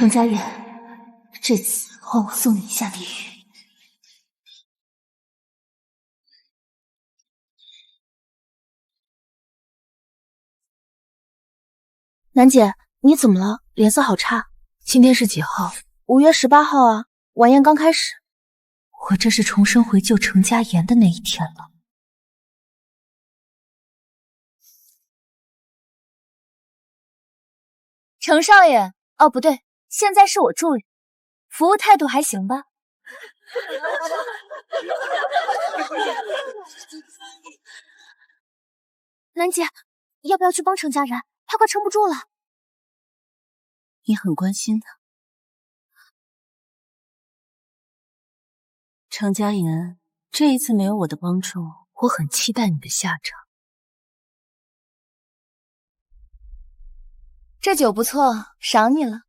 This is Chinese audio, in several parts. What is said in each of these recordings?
程家言，这次换我送你下地狱。楠姐，你怎么了？脸色好差。今天是几号？5月18号啊，晚宴刚开始。我这是重生回救程家言的那一天了。程少爷，哦不对，现在是我助理，服务态度还行吧？楠姐，要不要去帮程家人？他快撑不住了。你很关心他。程家言，这一次没有我的帮助，我很期待你的下场。这酒不错，赏你了。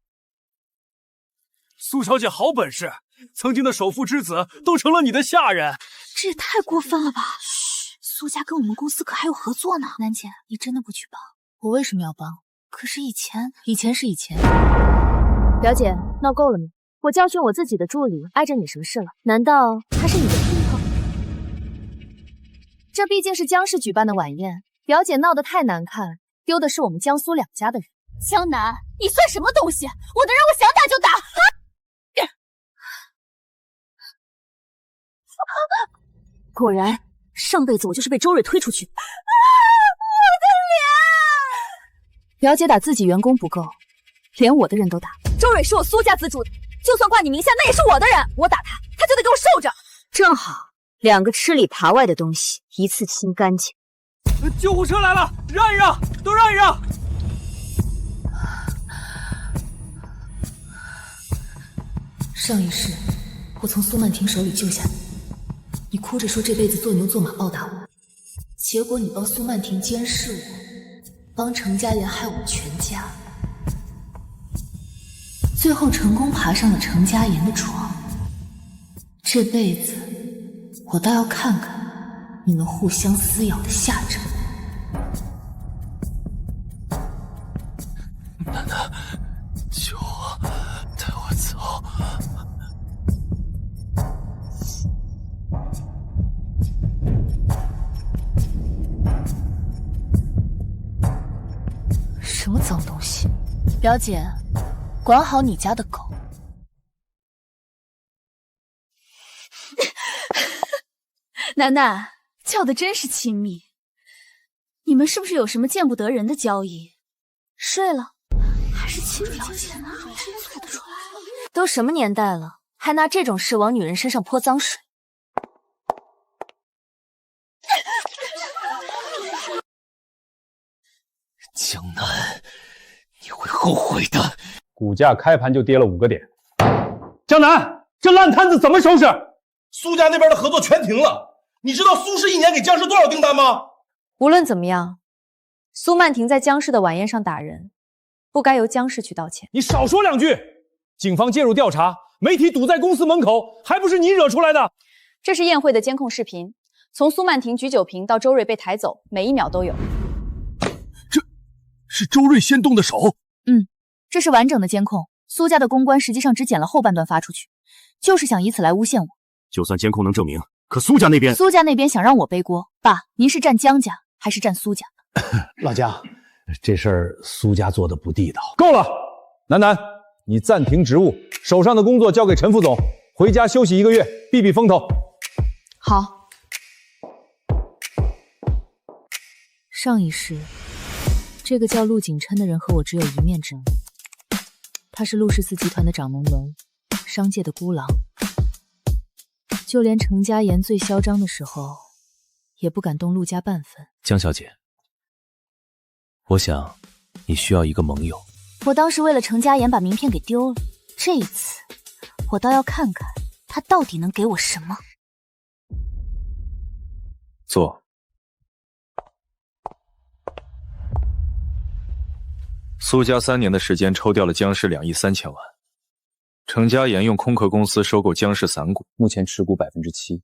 苏小姐好本事，曾经的首富之子都成了你的下人，这也太过分了吧！嘘，苏家跟我们公司可还有合作呢。楠姐，你真的不去帮？我为什么要帮？可是以前是以前。表姐，闹够了没？我教训我自己的助理，碍着你什么事了？难道他是你的皮套？这毕竟是江氏举办的晚宴，表姐闹得太难看，丢的是我们江苏两家的人。江南，你算什么东西？我的人我想打就打！果然，上辈子我就是被周瑞推出去。我的脸！表姐打自己员工不够，连我的人都打。周蕊是我苏家资助的，就算挂你名下，那也是我的人。我打他，他就得给我受着。正好，两个吃里扒外的东西一次清干净。救护车来了，让一让，都让一让。上一世，我从苏曼婷手里救下你，你哭着说这辈子做牛做马报答我，结果你帮苏曼婷监视我，帮程家言害我全家，最后成功爬上了程家言的床。这辈子，我倒要看看你们互相撕咬的下场。楠楠，救我，带我走。什么脏东西？表姐，管好你家的狗。楠楠，叫的真是亲密。你们是不是有什么见不得人的交易？睡了？还是亲条件呢？真做得出来？都什么年代了，还拿这种事往女人身上泼脏水？江南，你会后悔的。股价开盘就跌了5个点。江南，这烂摊子怎么收拾？苏家那边的合作全停了。你知道苏氏一年给江氏多少订单吗？无论怎么样，苏曼婷在江氏的晚宴上打人，不该由江氏去道歉。你少说2句！警方介入调查，媒体堵在公司门口，还不是你惹出来的？这是宴会的监控视频，从苏曼婷举酒瓶到周瑞被抬走，每1秒都有。这是周瑞先动的手？这是完整的监控。苏家的公关实际上只剪了后半段发出去，就是想以此来诬陷我。就算监控能证明，可苏家那边想让我背锅。爸，您是站江家还是站苏家？老江，这事儿苏家做的不地道。够了，楠楠，你暂停职务，手上的工作交给陈副总，回家休息1个月，避避风头。好。上一世，这个叫陆景琛的人和我只有一面之缘。他是陆氏4集团的掌门人，商界的孤狼，就连程家言最嚣张的时候，也不敢动陆家半分。江小姐，我想你需要一个盟友。我当时为了程家言把名片给丢了，这一次我倒要看看他到底能给我什么。坐。苏家3年的时间抽调了江氏2亿3千万，程家言用空壳公司收购江氏散股，目前持股7%。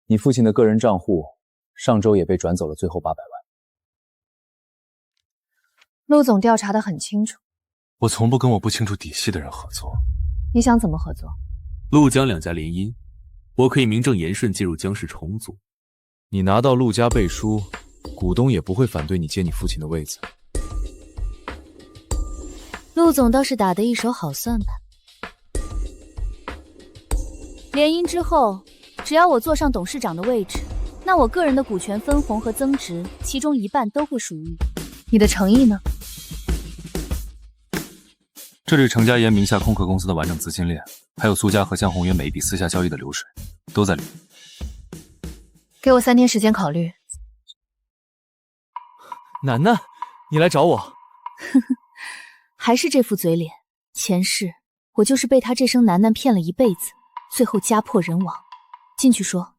你父亲的个人账户上周也被转走了最后800万。陆总调查得很清楚，我从不跟我不清楚底细的人合作。你想怎么合作？陆江两家联姻，我可以名正言顺进入江氏重组。你拿到陆家背书，股东也不会反对你接你父亲的位子。陆总倒是打得一手好算盘。联姻之后，只要我坐上董事长的位置，那我个人的股权分红和增值，其中一半都会属于你。你的诚意呢？这里程家岩名下空壳公司的完整资金链，还有苏家和江宏源每一笔私下交易的流水，都在里面。给我3天时间考虑。楠楠，你来找我。还是这副嘴脸。前世我就是被他这声楠楠骗了一辈子，最后家破人亡。进去说。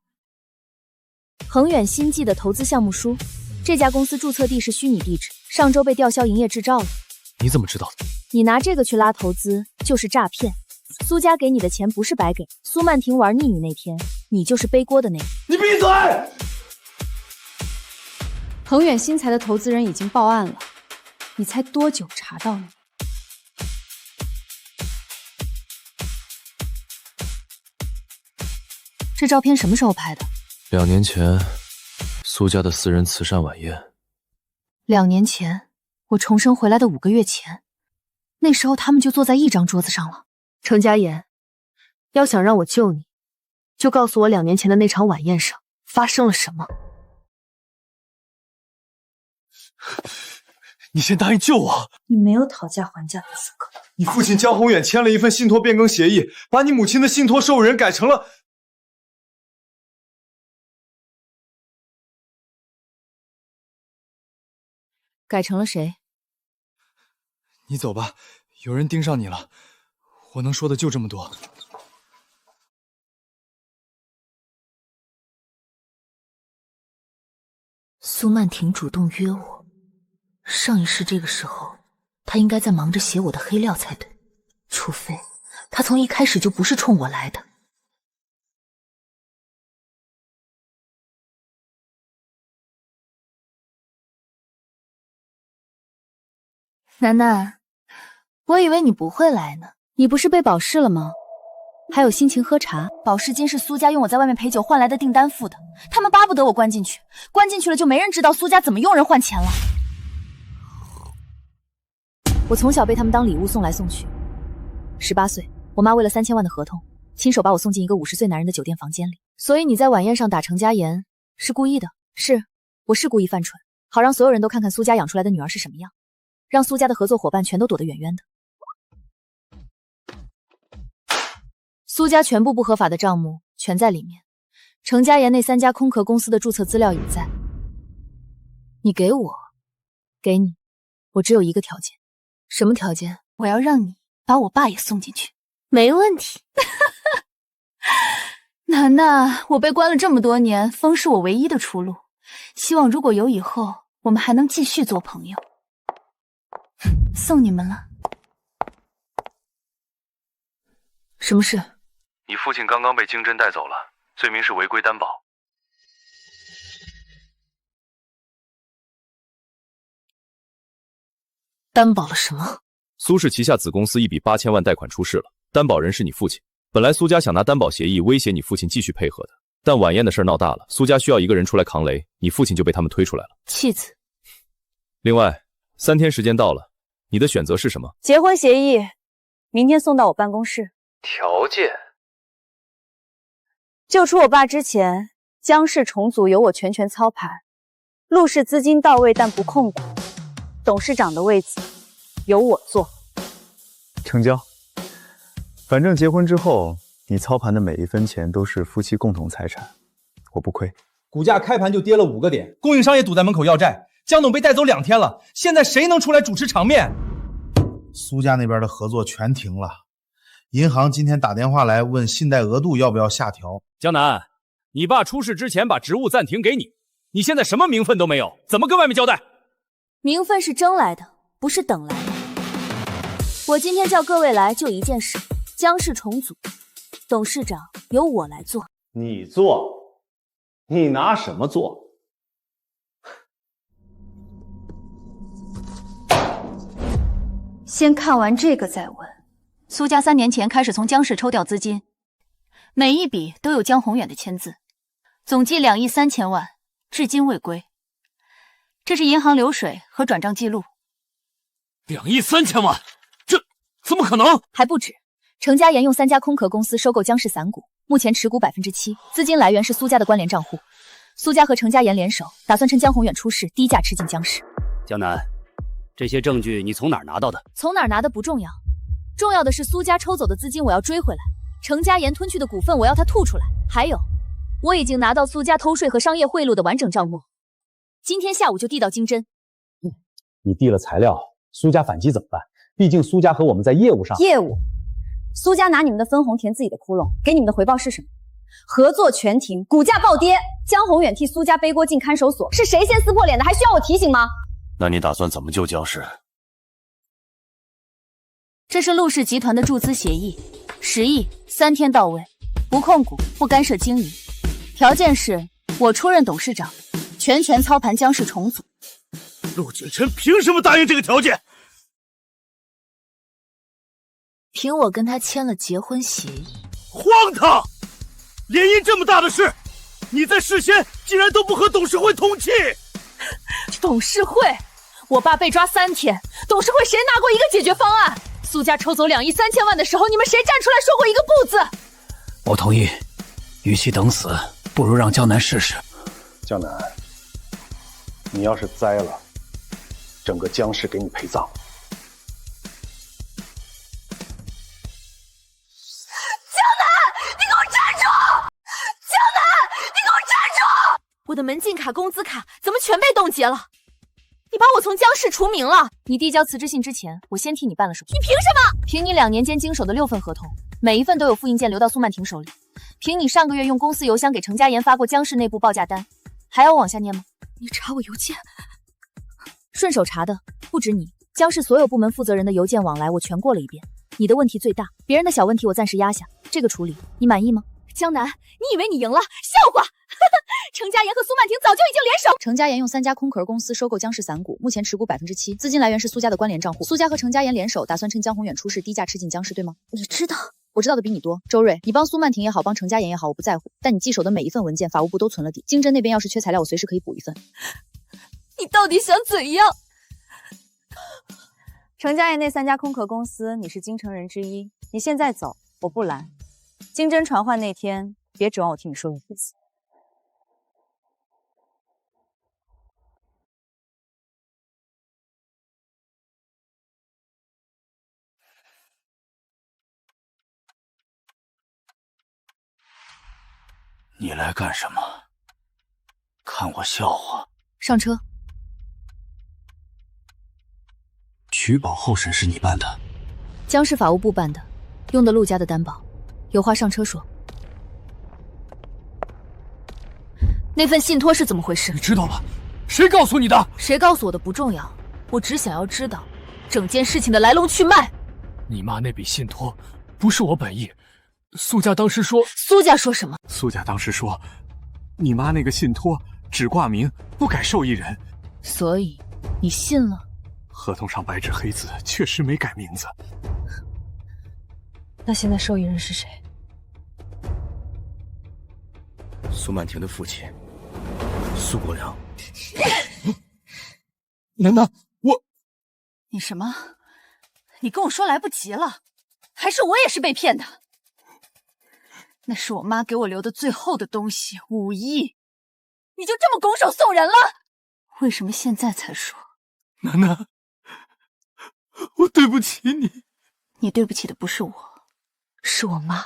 恒远新纪的投资项目书，这家公司注册地是虚拟地址，上周被吊销营业执照了。你怎么知道的？你拿这个去拉投资就是诈骗。苏家给你的钱不是白给，苏曼婷玩腻你那天，你就是背锅的那个。你闭嘴！恒远新材的投资人已经报案了，你猜多久查到你？这照片什么时候拍的2年前，苏家的私人慈善晚宴。 2年前，我重生回来的5个月前，那时候他们就坐在一张桌子上了。程家言，要想让我救你，就告诉我2年前的那场晚宴上发生了什么。你先答应救我。你没有讨价还价的资格。你父亲江宏远签了一份信托变更协议，把你母亲的信托受人改成了……改成了谁？你走吧，有人盯上你了。我能说的就这么多。苏曼婷主动约我，上一世这个时候，她应该在忙着写我的黑料才对，除非她从一开始就不是冲我来的。楠楠，我以为你不会来呢。你不是被保释了吗？还有心情喝茶。保释金是苏家用我在外面陪酒换来的订单付的，他们巴不得我关进去，关进去了就没人知道苏家怎么用人换钱了。我从小被他们当礼物送来送去。18岁，我妈为了3000万的合同，亲手把我送进一个50岁男人的酒店房间里。所以你在晚宴上打程家言是故意的。是，我是故意犯蠢，好让所有人都看看苏家养出来的女儿是什么样，让苏家的合作伙伴全都躲得远远的。苏家全部不合法的账目全在里面，程家言那3家空壳公司的注册资料也在。你给我，给你，我只有一个条件。什么条件？我要让你把我爸也送进去。没问题。楠楠，我被关了这么多年，风是我唯一的出路。希望如果有以后，我们还能继续做朋友。送你们了。什么事？你父亲刚刚被经侦带走了，罪名是违规担保。担保了什么？苏氏旗下子公司一笔8000万贷款出事了，担保人是你父亲。本来苏家想拿担保协议威胁你父亲继续配合的，但晚宴的事闹大了，苏家需要一个人出来扛雷，你父亲就被他们推出来了。弃子。另外，3天时间到了，你的选择是什么？结婚协议，明天送到我办公室。条件？救出我爸之前，江氏重组由我全权操盘，陆氏资金到位但不控股，董事长的位子由我坐。成交。反正结婚之后，你操盘的每一分钱都是夫妻共同财产，我不亏。股价开盘就跌了5个点，供应商也堵在门口要债，江董被带走2天了，现在谁能出来主持场面？苏家那边的合作全停了，银行今天打电话来问信贷额度要不要下调。江南，你爸出事之前把职务暂停给你，你现在什么名分都没有，怎么跟外面交代？名分是争来的，不是等来的。我今天叫各位来就一件事，江氏重组，董事长由我来做。你做？你拿什么做？先看完这个再问。苏家3年前开始从江氏抽调资金，每一笔都有江宏远的签字，总计2亿3千万，至今未归。这是银行流水和转账记录。2亿3千万，这怎么可能？还不止，程家研用3家空壳公司收购江氏散股，目前持股7%，资金来源是苏家的关联账户。苏家和程家研联手，打算趁江宏远出事低价吃进江氏。江南，这些证据你从哪儿拿到的？从哪儿拿的不重要，重要的是苏家抽走的资金我要追回来，程家研吞去的股份我要他吐出来。还有，我已经拿到苏家偷税和商业贿赂的完整账目，今天下午就递到经侦。你递了材料，苏家反击怎么办？毕竟苏家和我们在业务上……苏家拿你们的分红填自己的窟窿，给你们的回报是什么？合作全停，股价暴跌，江宏远替苏家背锅进看守所，是谁先撕破脸的？还需要我提醒吗？那你打算怎么救江氏？这是陆氏集团的注资协议，10亿，3天到位，不控股，不干涉经营，条件是我出任董事长，全权操盘江氏重组。陆景琛凭什么答应这个条件？凭我跟他签了结婚协议。荒唐！联姻这么大的事，你在事先竟然都不和董事会通气。董事会？我爸被抓3天，董事会谁拿过一个解决方案？苏家抽走2亿3千万的时候，你们谁站出来说过一个不字？我同意，与其等死，不如让江南试试。江南，你要是栽了，整个江氏给你陪葬。我的门禁卡、工资卡怎么全被冻结了？你把我从江氏除名了。你递交辞职信之前，我先替你办了手续。你凭什么？凭你2年间经手的6份合同，每一份都有复印件流到苏曼婷手里。凭你上个月用公司邮箱给程家研发过江氏内部报价单。还要我往下念吗？你查我邮件？顺手查的不止你，江氏所有部门负责人的邮件往来我全过了一遍。你的问题最大，别人的小问题我暂时压下。这个处理你满意吗？江南，你以为你赢了？笑话！程家研和苏曼婷早就已经联手。程家研用3家空壳公司收购江氏散股，目前持股7%，资金来源是苏家的关联账户。苏家和程家研联手，打算趁江宏远出事低价吃进江氏，对吗？你知道？我知道的比你多。周瑞，你帮苏曼婷也好，帮程家研也好，我不在乎。但你记手的每一份文件，法务部都存了底。经侦那边要是缺材料，我随时可以补一份。你到底想怎样？程家研那3家空壳公司，你是京城人之一，你现在走，我不拦。经侦传唤那天，别指望我替你说一辈子。你来干什么？看我笑话？上车。取保候审是你办的？江氏法务部办的，用的陆家的担保。有话上车说。那份信托是怎么回事？你知道了？谁告诉你的？谁告诉我的不重要，我只想要知道整件事情的来龙去脉。你妈那笔信托不是我本意，苏家当时说……苏家说什么？苏家当时说，你妈那个信托只挂名不改受益人，所以你信了？合同上白纸黑字确实没改名字。那现在受益人是谁？苏曼婷的父亲苏国良。楠楠，你什么？你跟我说来不及了，还是我也是被骗的？那是我妈给我留的最后的东西，5亿，你就这么拱手送人了？为什么现在才说？楠楠，我对不起你。你对不起的不是我，是我妈。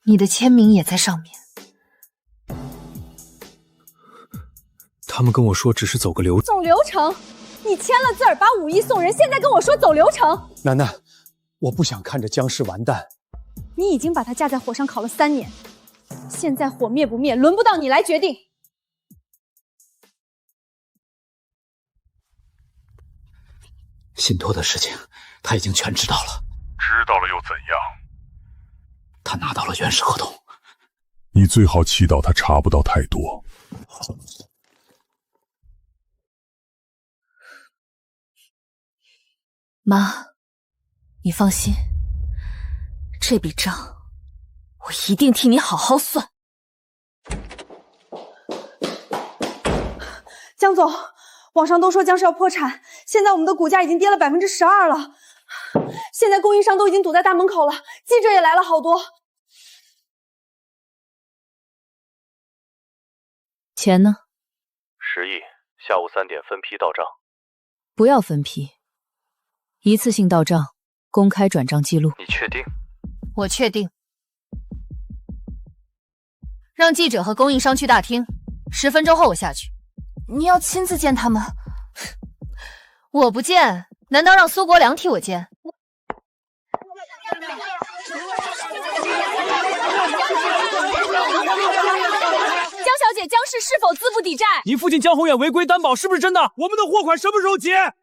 你的签名也在上面。他们跟我说只是走个流程。走流程？你签了字儿，把5亿送人，现在跟我说走流程？楠楠，我不想看着江氏完蛋。你已经把他架在火上烤了3年，现在火灭不灭，轮不到你来决定。信托的事情，他已经全知道了。知道了又怎样？他拿到了原始合同。你最好祈祷他查不到太多。妈，你放心，这笔账我一定替你好好算。江总，网上都说江氏要破产，现在我们的股价已经跌了12%了，现在供应商都已经堵在大门口了，记者也来了好多。钱呢？10亿，下午3点分批到账。不要分批，一次性到账，公开转账记录。你确定？我确定。让记者和供应商去大厅，10分钟后我下去。你要亲自见他们？我不见，难道让苏国良替我见？江小姐，江氏是否资不抵债？你父亲江宏远违规担保是不是真的？我们的货款什么时候结？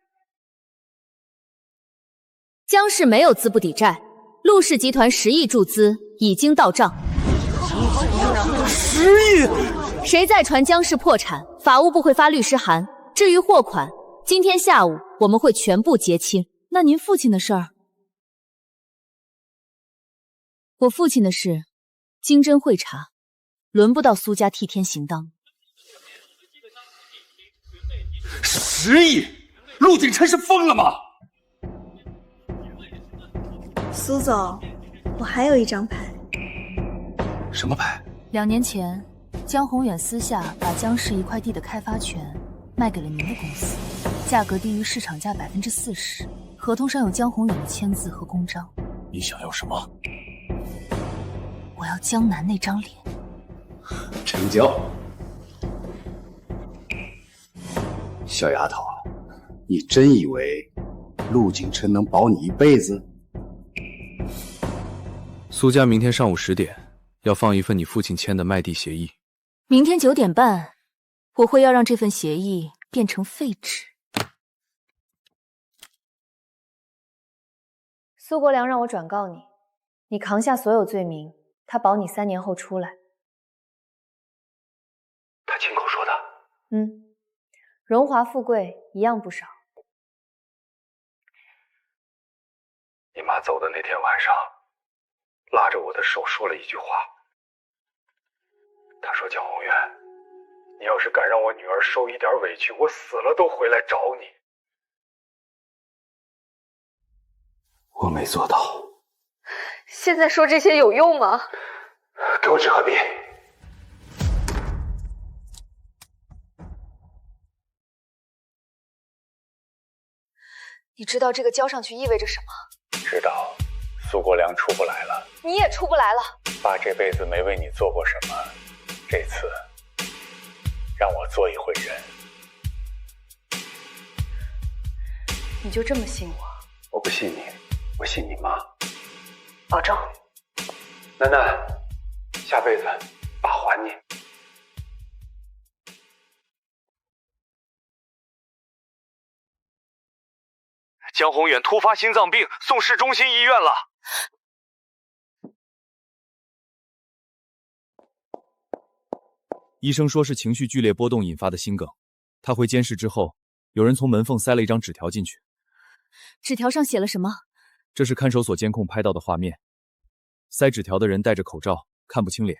江氏没有资不抵债，陆氏集团10亿注资已经到账。10亿？谁再传江氏破产，法务部会发律师函。至于货款，今天下午我们会全部结清。那您父亲的事儿？我父亲的事，经侦会查，轮不到苏家替天行道。10亿？陆景琛是疯了吗？苏总，我还有一张牌。什么牌？2年前，江宏远私下把江氏一块地的开发权卖给了您的公司，价格低于市场价40%，合同上有江宏远的签字和公章。你想要什么？我要江南那张脸。成交。小丫头，你真以为陆景琛能保你一辈子？苏家明天上午10点要放一份你父亲签的卖地协议。明天9点半，我会要让这份协议变成废纸。苏国良让我转告你，你扛下所有罪名，他保你3年后出来。他亲口说的。荣华富贵一样不少。你妈走的那天晚上，拉着我的手说了一句话。她说：“江宏远，你要是敢让我女儿受一点委屈，我死了都回来找你。”我没做到。现在说这些有用吗？给我纸和笔。你知道这个交上去意味着什么？知道，苏国良出不来了。你也出不来了。爸这辈子没为你做过什么，这次让我做一回人。你就这么信我？我不信你，我信你妈。保重。楠楠，下辈子爸还你。江宏远突发心脏病，送市中心医院了。医生说是情绪剧烈波动引发的心梗。他回监视之后，有人从门缝塞了一张纸条进去。纸条上写了什么？这是看守所监控拍到的画面。塞纸条的人戴着口罩，看不清脸。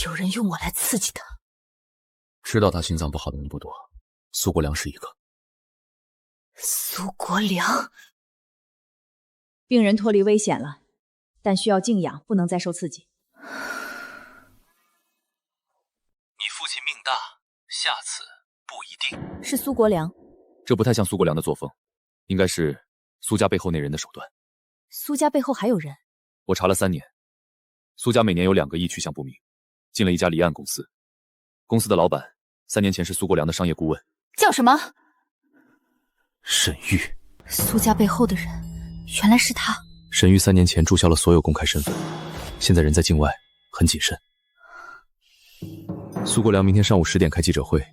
有人用我来刺激他。知道他心脏不好的人不多，苏国良是一个。苏国良，病人脱离危险了，但需要静养，不能再受刺激。你父亲命大，下次不一定。是苏国良。这不太像苏国良的作风，应该是苏家背后那人的手段。苏家背后还有人？我查了3年，苏家每年有2个亿去向不明，进了一家离岸公司，公司的老板3年前是苏国良的商业顾问。叫什么？沈玉。苏家背后的人原来是他。沈玉3年前注销了所有公开身份，现在人在境外，很谨慎。苏国良明天上午10点开记者会，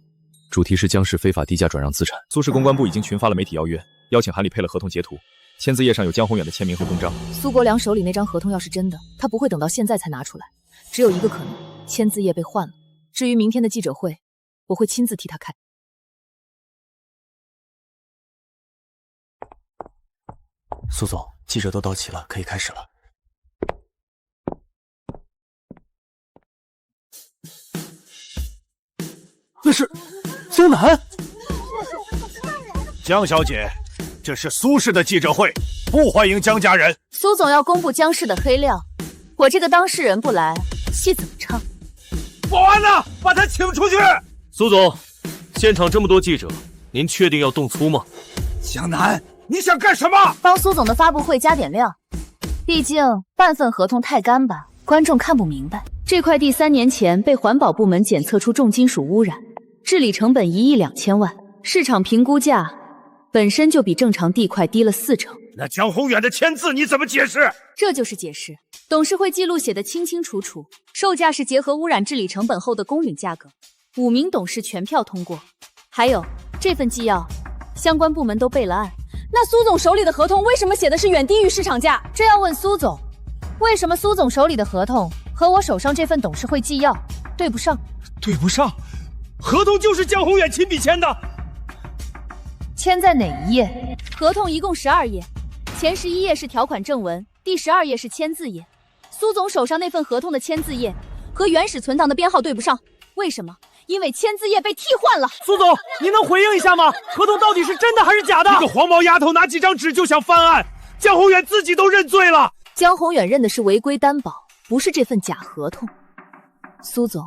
主题是江氏非法低价转让资产。苏氏公关部已经群发了媒体邀约，邀请函里配了合同截图，签字页上有江宏远的签名和公章。苏国良手里那张合同要是真的，他不会等到现在才拿出来。只有一个可能，签字页被换了。至于明天的记者会，我会亲自替他开。苏总，记者都到齐了，可以开始了。那是江南。江小姐，这是苏氏的记者会，不欢迎江家人。苏总要公布江氏的黑料，我这个当事人不来，戏怎么唱？保安呢？把他请出去！苏总，现场这么多记者，您确定要动粗吗？江南，你想干什么？帮苏总的发布会加点料，毕竟半份合同太干巴，观众看不明白。这块地3年前被环保部门检测出重金属污染，治理成本1亿2千万，市场评估价本身就比正常地块低了40%。那江宏远的签字你怎么解释？这就是解释。董事会记录写得清清楚楚，售价是结合污染治理成本后的公允价格，5名董事全票通过。还有这份纪要，相关部门都备了案。那苏总手里的合同为什么写的是远低于市场价？这要问苏总，为什么苏总手里的合同和我手上这份董事会纪要对不上？对不上？合同就是江宏远亲笔签的。签在哪一页？合同一共12页，前11页是条款正文，第12页是签字页。苏总手上那份合同的签字页和原始存档的编号对不上，为什么？因为签字页被替换了。苏总，您能回应一下吗？合同到底是真的还是假的？一个黄毛丫头拿几张纸就想翻案，江宏远自己都认罪了。江宏远认的是违规担保，不是这份假合同。苏总，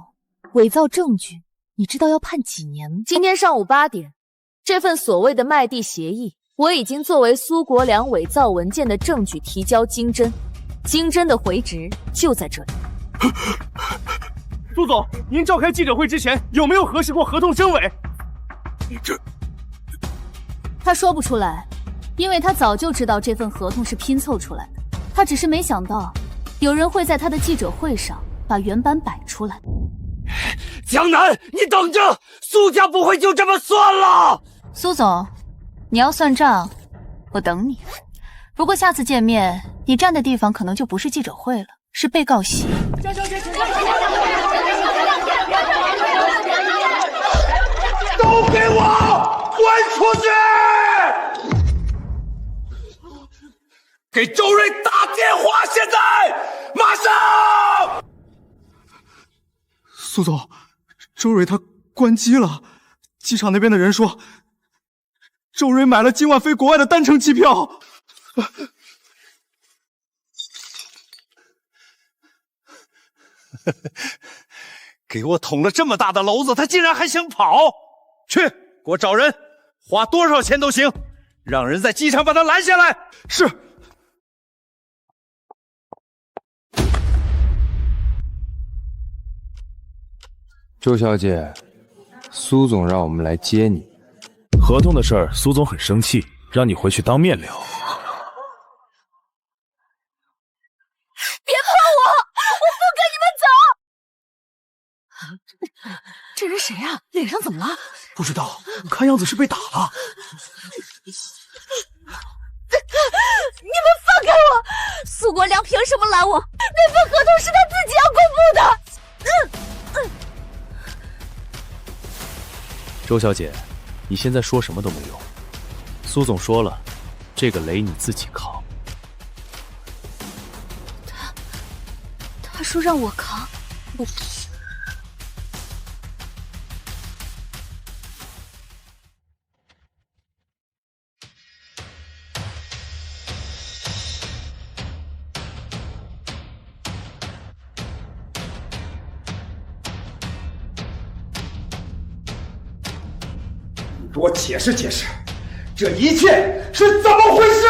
伪造证据，你知道要判几年吗？今天上午8点，这份所谓的卖地协议，我已经作为苏国良伪造文件的证据提交经侦，经侦的回执就在这里。苏总，您召开记者会之前有没有核实过合同真伪？他说不出来，因为他早就知道这份合同是拼凑出来的，他只是没想到有人会在他的记者会上把原版摆出来。江南，你等着，苏家不会就这么算了。苏总，你要算账，我等你。不过下次见面，你站的地方可能就不是记者会了，是被告席。江小姐，请都给我滚出去！给周瑞打电话，现在马上！苏总，周蕊他关机了。机场那边的人说，周蕊买了今晚飞国外的单程机票。给我捅了这么大的篓子，他竟然还想跑！去，给我找人，花多少钱都行，让人在机场把他拦下来。是。周小姐，苏总让我们来接你。合同的事儿，苏总很生气，让你回去当面聊。别碰我，我不跟你们走！这人谁啊？脸上怎么了？不知道，看样子是被打了。你们放开我！苏国良凭什么拦我？那份合同是他自己要公布的。周小姐，你现在说什么都没用。苏总说了，这个雷你自己扛。他说让我扛，我。给我解释解释，这一切是怎么回事？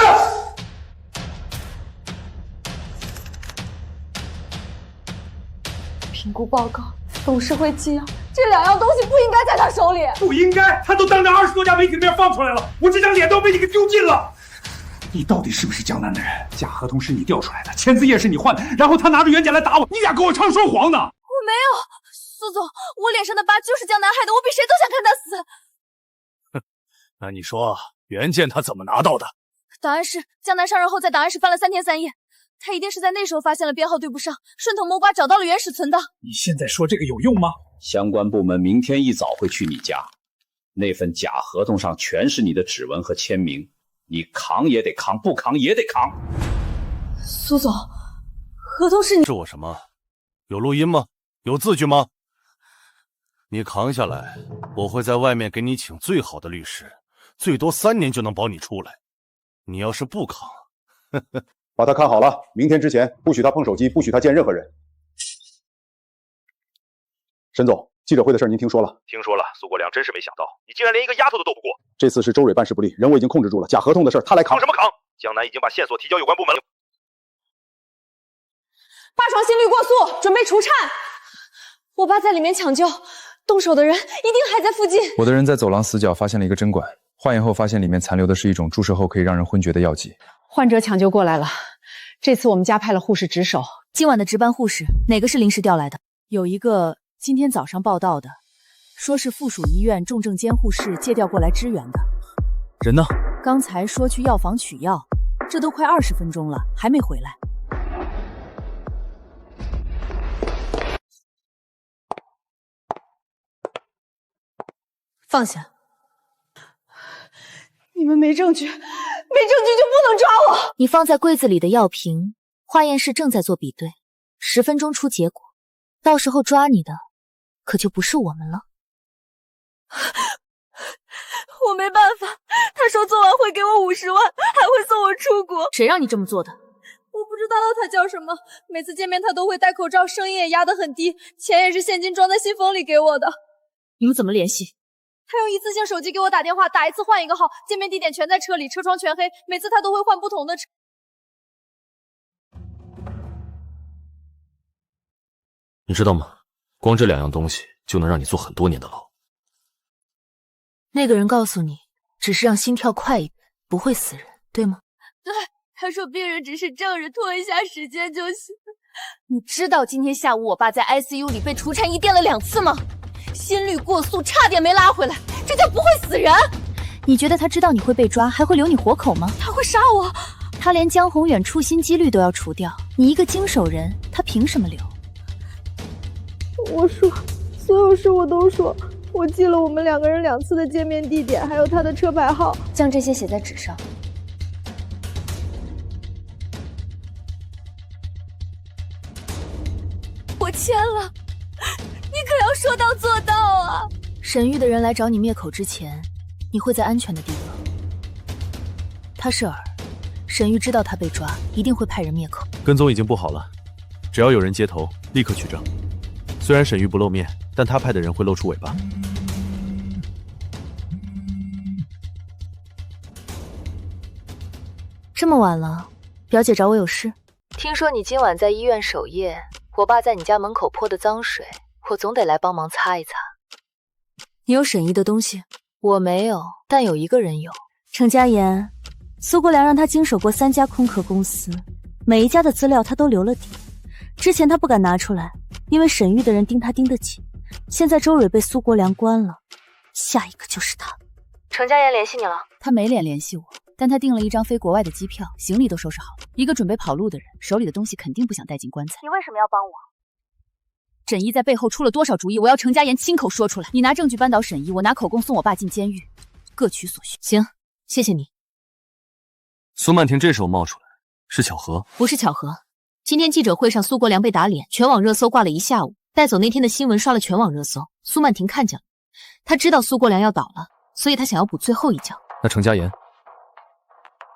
评估报告、董事会纪要，这2样东西不应该在他手里。不应该，他都当着20多家媒体面放出来了，我这张脸都被你给丢尽了。你到底是不是江南的人？假合同是你调出来的，签字页是你换的，然后他拿着原件来打我，你俩跟我唱双簧呢？我没有，苏总，我脸上的疤就是江南害的，我比谁都想看他死。那你说原件他怎么拿到的？档案室，江南上任后在档案室翻了3天3夜，他一定是在那时候发现了编号对不上，顺藤摸瓜找到了原始存档。你现在说这个有用吗？相关部门明天一早会去你家，那份假合同上全是你的指纹和签名，你扛也得扛，不扛也得扛。苏总，合同是你……是我什么？有录音吗？有字据吗？你扛下来，我会在外面给你请最好的律师，最多3年就能保你出来。你要是不扛，把他看好了，明天之前不许他碰手机，不许他见任何人。沈总，记者会的事您听说了？听说了，苏国良真是没想到，你竟然连一个丫头都斗不过。这次是周蕊办事不力，人我已经控制住了，假合同的事他来扛。扛什么扛？江南已经把线索提交有关部门了。霸床心率过速，准备除颤。我爸在里面抢救，动手的人一定还在附近。我的人在走廊死角发现了一个针管，化验后发现里面残留的是一种注射后可以让人昏厥的药剂。患者抢救过来了，这次我们加派了护士值守。今晚的值班护士哪个是临时调来的？有一个今天早上报道的，说是附属医院重症监护室借调过来支援的。人呢？刚才说去药房取药，这都快20分钟了，还没回来。放下！你们没证据，没证据就不能抓我！你放在柜子里的药瓶，化验室正在做比对，10分钟出结果，到时候抓你的可就不是我们了。我没办法，他说做完会给我50万，还会送我出国。谁让你这么做的？我不知道他叫什么，每次见面他都会戴口罩，声音也压得很低，钱也是现金装在信封里给我的。你们怎么联系？他用一次性手机给我打电话，打一次换一个号，见面地点全在车里，车窗全黑，每次他都会换不同的车。你知道吗？光这2样东西就能让你坐很多年的牢。那个人告诉你，只是让心跳快一点，不会死人，对吗？对，他说病人只是证人，拖一下时间就行。你知道今天下午我爸在 ICU 里被除颤仪电了2次吗？心率过速，差点没拉回来，这叫不会死人。你觉得他知道你会被抓，还会留你活口吗？他会杀我。他连江宏远处心积虑都要除掉，你一个经手人，他凭什么留？我说，所有事我都说，我记了我们2个人2次的见面地点，还有他的车牌号，将这些写在纸上。我签了。你可要说到做到啊！沈玉的人来找你灭口之前，你会在安全的地方。他是饵，沈玉知道他被抓，一定会派人灭口。跟踪已经布好了，只要有人接头，立刻取证。虽然沈玉不露面，但他派的人会露出尾巴。这么晚了，表姐找我有事。听说你今晚在医院守夜，我爸在你家门口泼的脏水。我总得来帮忙擦一擦。你有沈毅的东西？我没有，但有一个人有。程家言，苏国良让他经手过3家空壳公司，每一家的资料他都留了底。之前他不敢拿出来，因为沈玉的人盯他盯得紧。现在周蕊被苏国良关了，下一个就是他。程家言联系你了？他没脸联系我，但他订了一张飞国外的机票，行李都收拾好了。一个准备跑路的人，手里的东西肯定不想带进棺材。你为什么要帮我？沈一在背后出了多少主意，我要程家言亲口说出来。你拿证据扳倒沈一，我拿口供送我爸进监狱，各取所需。行，谢谢你。苏曼婷这时候冒出来，是巧合？不是巧合。今天记者会上，苏国良被打脸，全网热搜挂了一下午，带走那天的新闻刷了全网热搜。苏曼婷看见了，她知道苏国良要倒了，所以她想要补最后一脚。那程家言？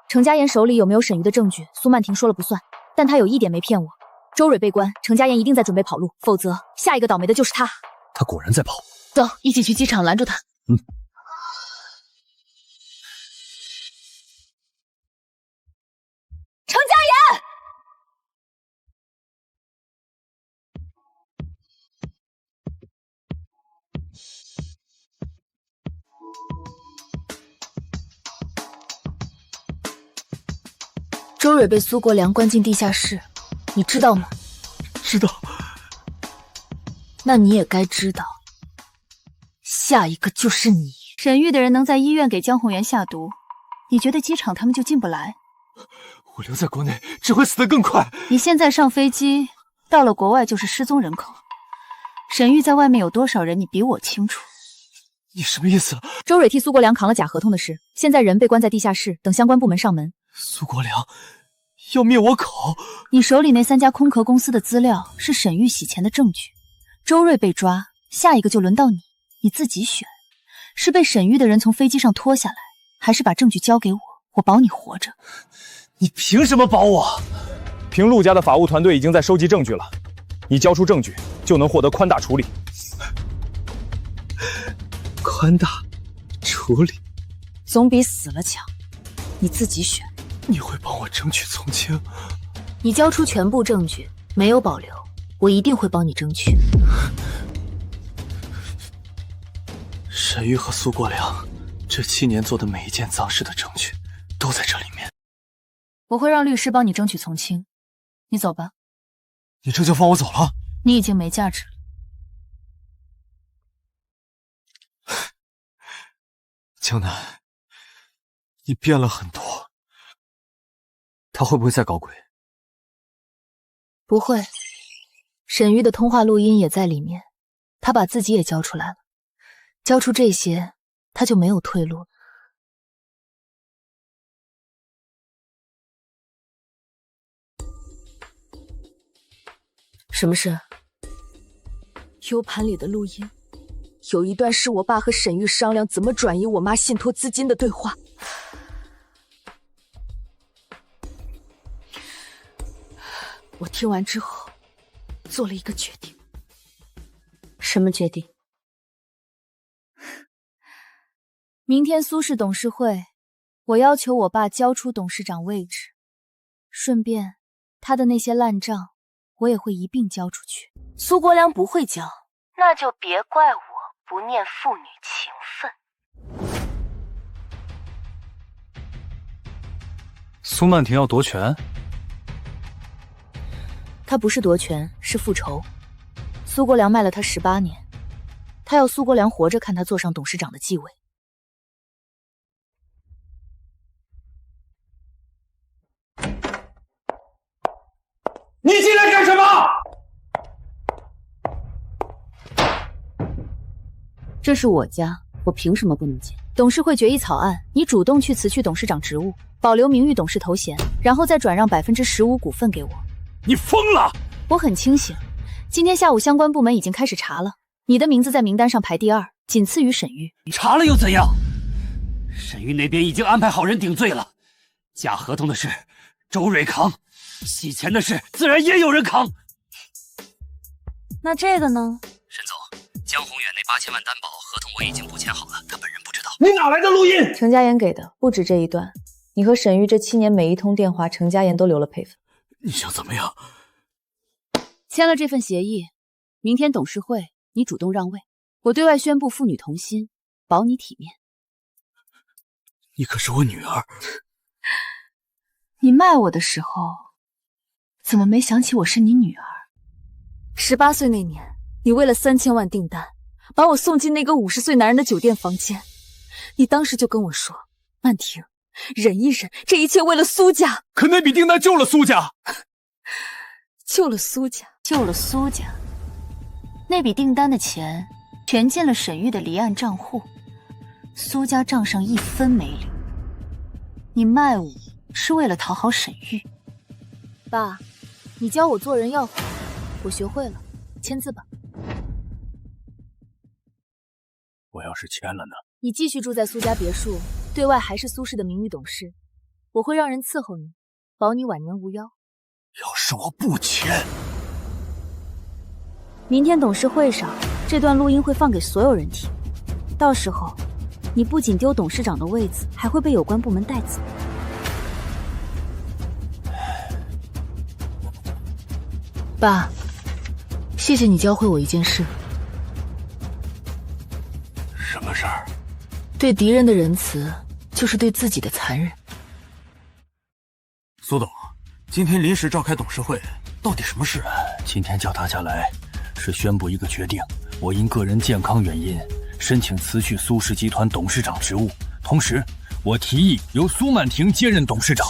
程家言手里有没有沈玉的证据，苏曼婷说了不算，但他有一点没骗我。周蕊被关，程家言一定在准备跑路，否则下一个倒霉的就是他。他果然在跑。走，一起去机场拦住他。程家言！周蕊被苏国良关进地下室，你知道吗？知道。那你也该知道，下一个就是你。沈玉的人能在医院给江宏源下毒，你觉得机场他们就进不来？我留在国内只会死得更快。你现在上飞机，到了国外就是失踪人口。沈玉在外面有多少人，你比我清楚。你什么意思？周蕊替苏国良扛了假合同的事，现在人被关在地下室，等相关部门上门。苏国良要灭我口。你手里那3家空壳公司的资料是沈玉洗钱的证据。周瑞被抓，下一个就轮到你，你自己选，是被沈玉的人从飞机上拖下来，还是把证据交给我，我保你活着。你凭什么保我？凭陆家的法务团队已经在收集证据了，你交出证据就能获得宽大处理。宽大处理总比死了强，你自己选。你会帮我争取从轻？你交出全部证据，没有保留，我一定会帮你争取。沈玉和苏国良这7年做的每一件脏事的证据都在这里面。我会让律师帮你争取从轻，你走吧。你这就放我走了？你已经没价值了。江南，你变了很多。他会不会再搞鬼？不会，沈玉的通话录音也在里面，他把自己也交出来了，交出这些，他就没有退路了。什么事？U 盘里的录音，有一段是我爸和沈玉商量怎么转移我妈信托资金的对话。我听完之后，做了一个决定。什么决定？明天苏氏董事会，我要求我爸交出董事长位置，顺便他的那些烂账，我也会一并交出去。苏国良不会交，那就别怪我不念父女情分。苏曼婷要夺权？他不是夺权，是复仇。苏国良卖了他18年，他要苏国良活着看他坐上董事长的继位。你进来干什么？这是我家，我凭什么不能进？董事会决议草案，你主动去辞去董事长职务，保留名誉董事头衔，然后再转让15%股份给我。你疯了！我很清醒，今天下午相关部门已经开始查了，你的名字在名单上排第2，仅次于沈玉。查了又怎样？沈玉那边已经安排好人顶罪了，假合同的事周蕊扛，洗钱的事自然也有人扛。那这个呢？沈总，江宏远那8000万担保合同我已经补签好了，他本人不知道。你哪来的录音？程家岩给的，不止这一段。你和沈玉这7年每一通电话，程家岩都留了配分。你想怎么样？签了这份协议，明天董事会你主动让位，我对外宣布父女同心，保你体面。你可是我女儿。你卖我的时候，怎么没想起我是你女儿？18岁那年，你为了3000万订单，把我送进那个50岁男人的酒店房间。你当时就跟我说，曼婷，忍一忍，这一切为了苏家。可那笔订单救了苏家，救了苏家，救了苏家。那笔订单的钱全进了沈玉的离岸账户，苏家账上1分没留。你卖我是为了讨好沈玉。爸，你教我做人要好，我学会了，签字吧。我要是签了呢？你继续住在苏家别墅，对外还是苏氏的名誉董事，我会让人伺候你，保你晚年无忧。要是我不签，明天董事会上这段录音会放给所有人听，到时候你不仅丢董事长的位子，还会被有关部门带走。爸，谢谢你教会我一件事。什么事儿？对敌人的仁慈，就是对自己的残忍。苏董，今天临时召开董事会，到底什么事啊？今天叫大家来，是宣布一个决定。我因个人健康原因，申请辞去苏氏集团董事长职务，同时我提议由苏曼婷接任董事长。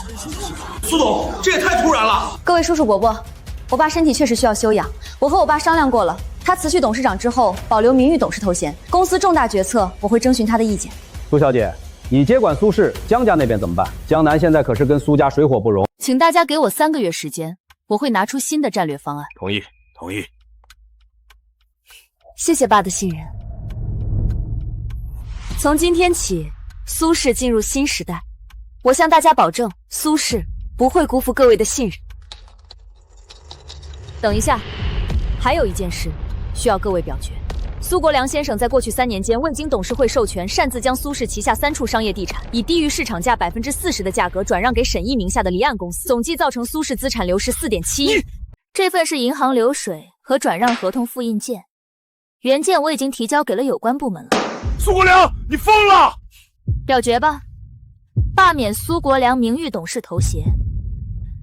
苏总，这也太突然了！各位叔叔伯伯，我爸身体确实需要休养，我和我爸商量过了，他辞去董事长之后，保留名誉董事头衔。公司重大决策，我会征询他的意见。苏小姐，你接管苏氏，江家那边怎么办？江南现在可是跟苏家水火不容。请大家给我3个月时间，我会拿出新的战略方案。同意，同意。谢谢爸的信任。从今天起，苏氏进入新时代，我向大家保证，苏氏不会辜负各位的信任。等一下，还有一件事需要各位表决。苏国良先生在过去3年间，未经董事会授权，擅自将苏氏旗下3处商业地产以低于市场价40%的价格转让给沈毅名下的离岸公司，总计造成苏氏资产流失4.7亿。这份是银行流水和转让合同复印件，原件我已经提交给了有关部门了。苏国良，你疯了！表决吧，罢免苏国良名誉董事头衔，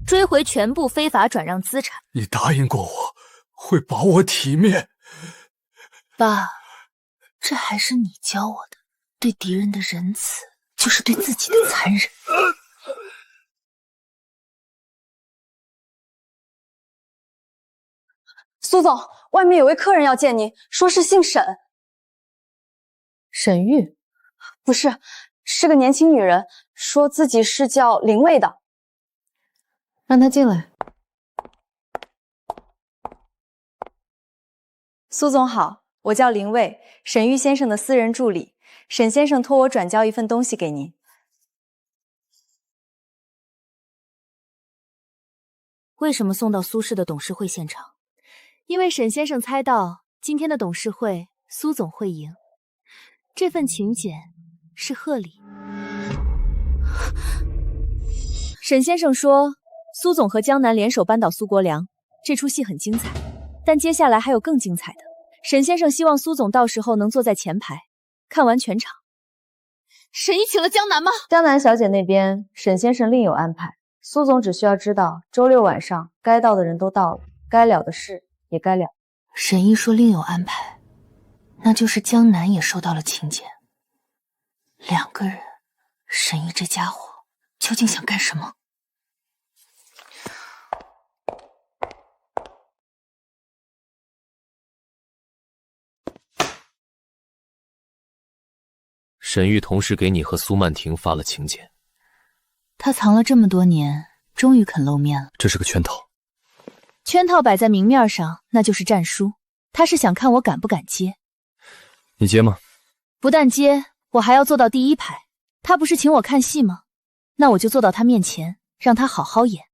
追回全部非法转让资产。你答应过我会保我体面。爸，这还是你教我的，对敌人的仁慈就是对自己的残忍。苏总，外面有位客人要见您，说是姓沈。沈玉？不是，是个年轻女人，说自己是叫林卫的。让她进来。苏总好，我叫林卫，沈玉先生的私人助理。沈先生托我转交一份东西给您。为什么送到苏氏的董事会现场？因为沈先生猜到今天的董事会苏总会赢。这份请柬是贺礼。沈先生说，苏总和江南联手扳倒苏国良，这出戏很精彩，但接下来还有更精彩的。沈先生希望苏总到时候能坐在前排，看完全场。沈毅请了江南吗？江南小姐那边，沈先生另有安排。苏总只需要知道，周6晚上该到的人都到了，该了的事也该了。沈毅说另有安排，那就是江南也收到了请柬。2个人，沈毅这家伙究竟想干什么？沈玉同时给你和苏曼婷发了请柬。他藏了这么多年，终于肯露面了。这是个圈套。圈套摆在明面上，那就是战书。他是想看我敢不敢接。你接吗？不但接，我还要坐到第1排。他不是请我看戏吗？那我就坐到他面前，让他好好演。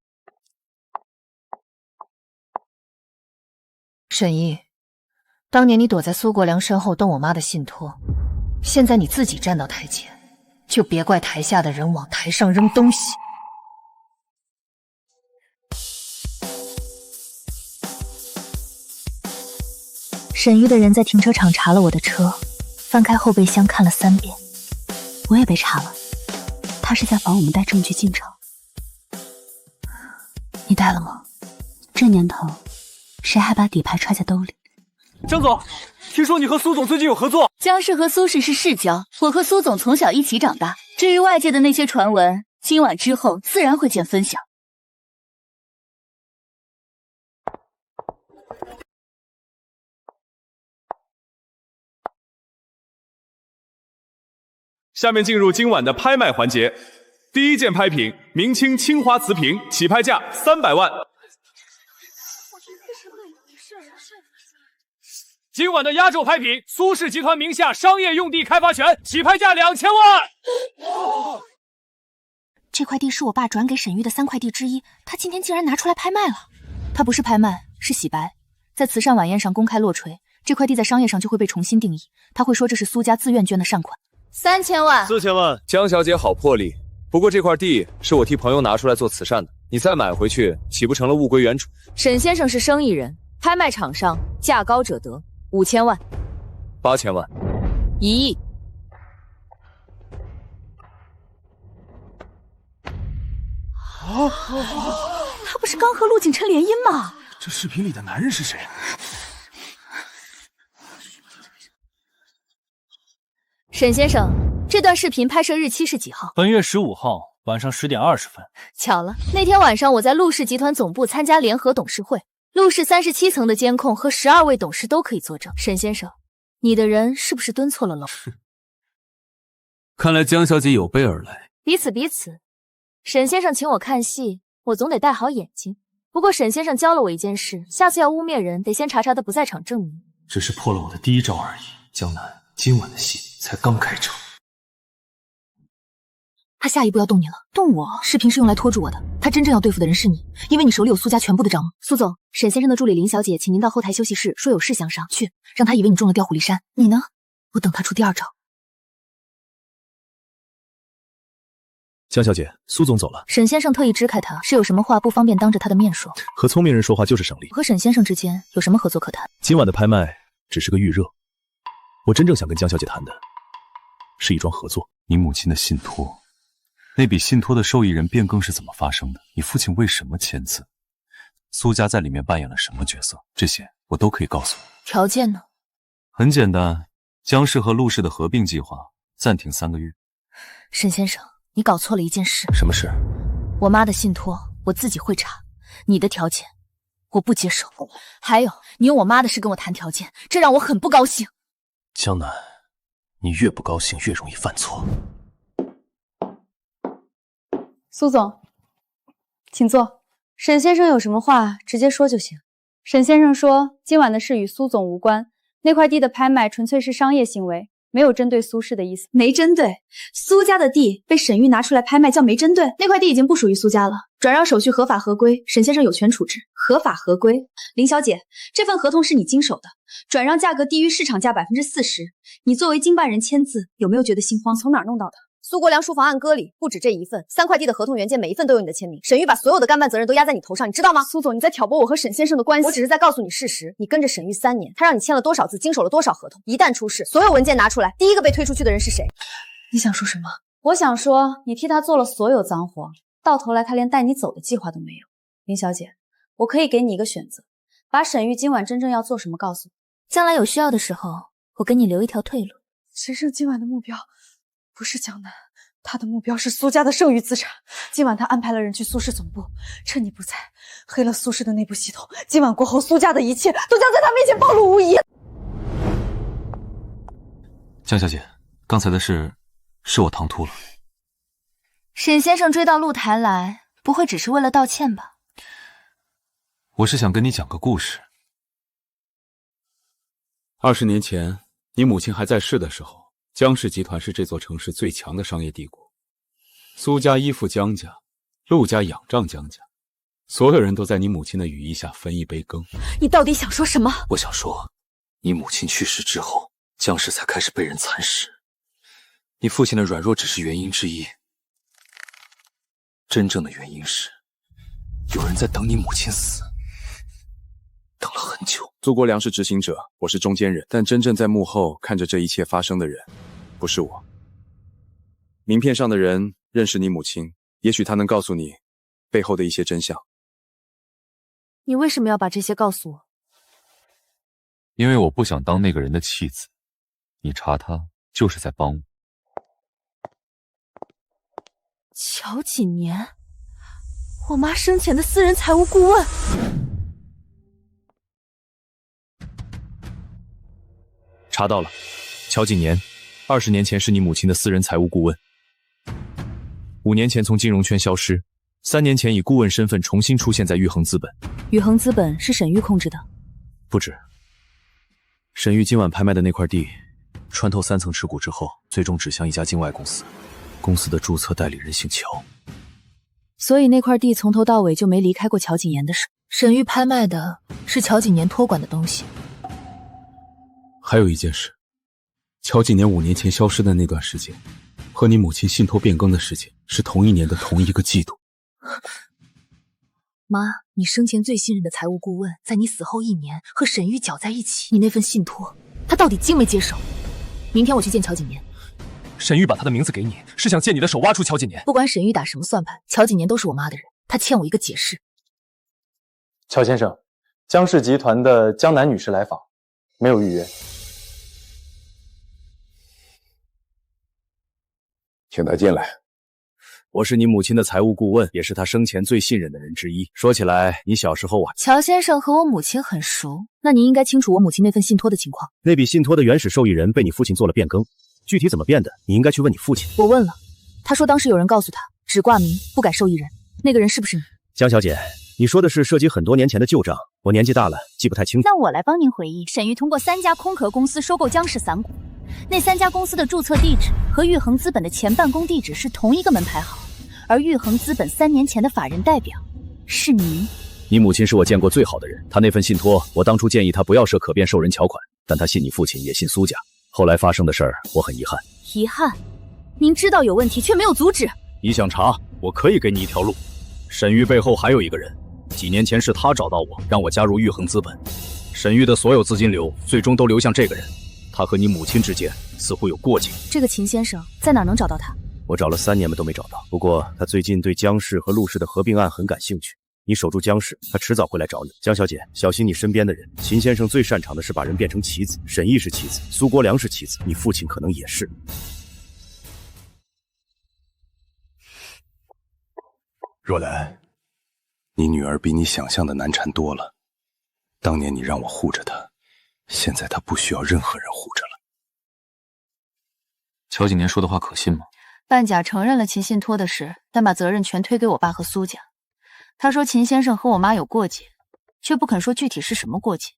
沈毅，当年你躲在苏国良身后动我妈的信托，现在你自己站到台前，就别怪台下的人往台上扔东西。沈玉的人在停车场查了我的车，翻开后备箱看了3遍。我也被查了，他是在防我们带证据进城。你带了吗？这年头，谁还把底牌揣在兜里？江总，听说你和苏总最近有合作。江氏和苏氏是世交，我和苏总从小一起长大。至于外界的那些传闻，今晚之后自然会见分晓。下面进入今晚的拍卖环节，第一件拍品，明清青花瓷瓶，起拍价300万。今晚的压轴拍品，苏氏集团名下商业用地开发权，起拍价2000万。这块地是我爸转给沈玉的3块地之一，他今天竟然拿出来拍卖了。他不是拍卖，是洗白，在慈善晚宴上公开落锤，这块地在商业上就会被重新定义。他会说这是苏家自愿捐的善款。3000万，4000万。江小姐好魄力，不过这块地是我替朋友拿出来做慈善的，你再买回去，岂不成了物归原主？沈先生是生意人，拍卖场上价高者得，5000万，8000万，1亿。他不是刚和陆景琛联姻吗？这视频里的男人是谁？沈先生，这段视频拍摄日期是几号？本月15号晚上10点20分。巧了，那天晚上我在陆氏集团总部参加联合董事会，陆氏37层的监控和12位董事都可以作证。沈先生，你的人是不是蹲错了楼？看来江小姐有备而来。彼此彼此。沈先生请我看戏，我总得戴好眼睛。不过沈先生教了我一件事，下次要污蔑人，得先查查他不在场证明。只是破了我的第一招而已。江南，今晚的戏才刚开场。他下一步要动你了。动我？视频是用来拖住我的。他真正要对付的人是你，因为你手里有苏家全部的账目。苏总，沈先生的助理林小姐请您到后台休息室，说有事相商。去，让他以为你中了调虎离山。你呢？我等他出第二招。江小姐，苏总走了。沈先生特意支开他，是有什么话不方便当着他的面说？和聪明人说话就是省力。我和沈先生之间有什么合作可谈？今晚的拍卖只是个预热，我真正想跟江小姐谈的是一桩合作。你母亲的信托，那笔信托的受益人变更是怎么发生的？你父亲为什么签字？苏家在里面扮演了什么角色？这些我都可以告诉你。条件呢？很简单，江氏和陆氏的合并计划暂停3个月。沈先生，你搞错了一件事。什么事？我妈的信托我自己会查，你的条件我不接受。还有，你用我妈的事跟我谈条件，这让我很不高兴。江南，你越不高兴越容易犯错。苏总，请坐。沈先生有什么话直接说就行。沈先生说，今晚的事与苏总无关，那块地的拍卖纯粹是商业行为，没有针对苏氏的意思。没针对，苏家的地被沈玉拿出来拍卖叫没针对？那块地已经不属于苏家了，转让手续合法合规，沈先生有权处置。合法合规？林小姐，这份合同是你经手的，转让价格低于市场价40%，你作为经办人签字，有没有觉得心慌？从哪儿弄到的？苏国良书房案歌里不止这一份，3块地的合同原件每一份都有你的签名。沈玉把所有的干办责任都压在你头上，你知道吗？苏总，你在挑拨我和沈先生的关系。我只是在告诉你事实。你跟着沈玉3年，他让你签了多少字，经手了多少合同。一旦出事，所有文件拿出来，第一个被推出去的人是谁？你想说什么？我想说，你替他做了所有脏活，到头来他连带你走的计划都没有。林小姐，我可以给你一个选择，把沈玉今晚真正要做什么告诉我，将来有需要的时候，我给你留一条退路。沈胜今晚的目标不是江南。他的目标是苏家的剩余资产。今晚他安排了人去苏氏总部，趁你不在，黑了苏氏的内部系统。今晚过后，苏家的一切都将在他面前暴露无遗。江小姐，刚才的事是我唐突了。沈先生追到露台来，不会只是为了道歉吧？我是想跟你讲个故事。20年前，你母亲还在世的时候，江氏集团是这座城市最强的商业帝国。苏家依附江家，陆家仰仗江家，所有人都在你母亲的羽翼下分一杯羹。你到底想说什么？我想说，你母亲去世之后，江氏才开始被人蚕食。你父亲的软弱只是原因之一，真正的原因是，有人在等你母亲死，等了很久。苏国良是执行者，我是中间人，但真正在幕后看着这一切发生的人，不是我。名片上的人认识你母亲，也许他能告诉你背后的一些真相。你为什么要把这些告诉我？因为我不想当那个人的弃子，你查他就是在帮我。乔锦年，我妈生前的私人财务顾问。查到了，乔锦年，20年前是你母亲的私人财务顾问，5年前从金融圈消失，3年前以顾问身份重新出现在玉衡资本。玉衡资本是沈玉控制的？不止。沈玉今晚拍卖的那块地，穿透3层持股之后，最终指向一家境外公司，公司的注册代理人姓乔。所以那块地从头到尾就没离开过乔锦年的手。沈玉拍卖的是乔锦年托管的东西。还有一件事，乔锦年5年前消失的那段时间，和你母亲信托变更的事情是同一年的同一个季度。妈，你生前最信任的财务顾问，在你死后1年和沈玉搅在一起，你那份信托，他到底接没接手？明天我去见乔锦年。沈玉把他的名字给你，是想借你的手挖出乔锦年。不管沈玉打什么算盘，乔锦年都是我妈的人，他欠我一个解释。乔先生，江氏集团的江南女士来访，没有预约。请他进来。我是你母亲的财务顾问，也是她生前最信任的人之一。说起来，你小时候啊，乔先生和我母亲很熟，那您应该清楚我母亲那份信托的情况。那笔信托的原始受益人被你父亲做了变更，具体怎么变的，你应该去问你父亲。我问了，他说当时有人告诉他，只挂名不改受益人。那个人是不是你？江小姐，你说的是涉及很多年前的旧账，我年纪大了，记不太清楚。那我来帮您回忆。沈玉通过3家空壳公司收购江氏散股，那3家公司的注册地址和玉衡资本的前办公地址是同一个门牌号，而玉衡资本3年前的法人代表是您。你母亲是我见过最好的人，她那份信托，我当初建议她不要设可变受人条款，但她信你父亲，也信苏家。后来发生的事儿，我很遗憾。遗憾？您知道有问题，却没有阻止。你想查，我可以给你一条路。沈玉背后还有一个人，几年前是他找到我，让我加入玉衡资本。沈玉的所有资金流，最终都流向这个人。他和你母亲之间似乎有过节。这个秦先生在哪能找到他？我找了3年都没找到，不过他最近对江氏和陆氏的合并案很感兴趣。你守住江氏，他迟早会来找你。江小姐，小心你身边的人。秦先生最擅长的是把人变成棋子，沈毅是棋子，苏国良是棋子，你父亲可能也是。若兰，你女儿比你想象的难缠多了。当年你让我护着她，现在她不需要任何人护着了。乔景年说的话可信吗？半甲承认了秦信托的事，但把责任全推给我爸和苏家。他说秦先生和我妈有过节，却不肯说具体是什么过节。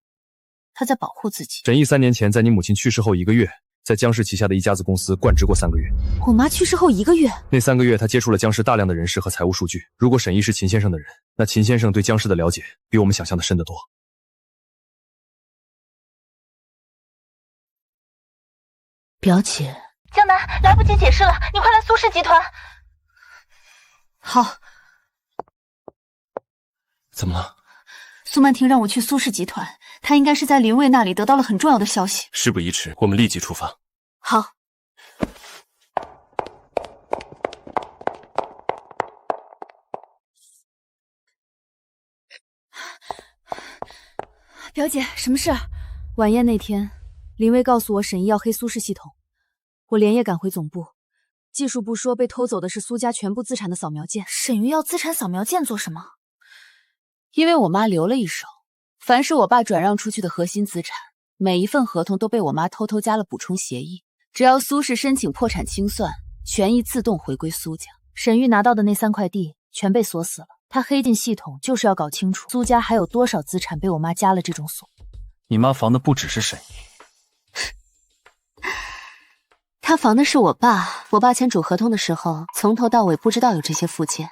他在保护自己。沈毅3年前在你母亲去世后1个月，在江氏旗下的一家子公司灌职过3个月。我妈去世后1个月，那3个月他接触了江氏大量的人事和财务数据。如果沈毅是秦先生的人，那秦先生对江氏的了解比我们想象的深得多。表姐，江南，来不及解释了，你快来苏氏集团。好。怎么了？苏曼婷让我去苏氏集团，她应该是在林卫那里得到了很重要的消息。事不宜迟，我们立即出发。好。表姐，什么事？晚宴那天，林薇告诉我沈毅要黑苏氏系统，我连夜赶回总部。技术部说被偷走的是苏家全部资产的扫描件。沈玉要资产扫描件做什么？因为我妈留了一手，凡是我爸转让出去的核心资产，每一份合同都被我妈偷偷加了补充协议，只要苏氏申请破产清算，权益自动回归苏家。沈玉拿到的那3块地全被锁死了，他黑进系统就是要搞清楚苏家还有多少资产被我妈加了这种锁。你妈防的不只是沈毅，她防的是我爸。我爸签主合同的时候，从头到尾不知道有这些附件。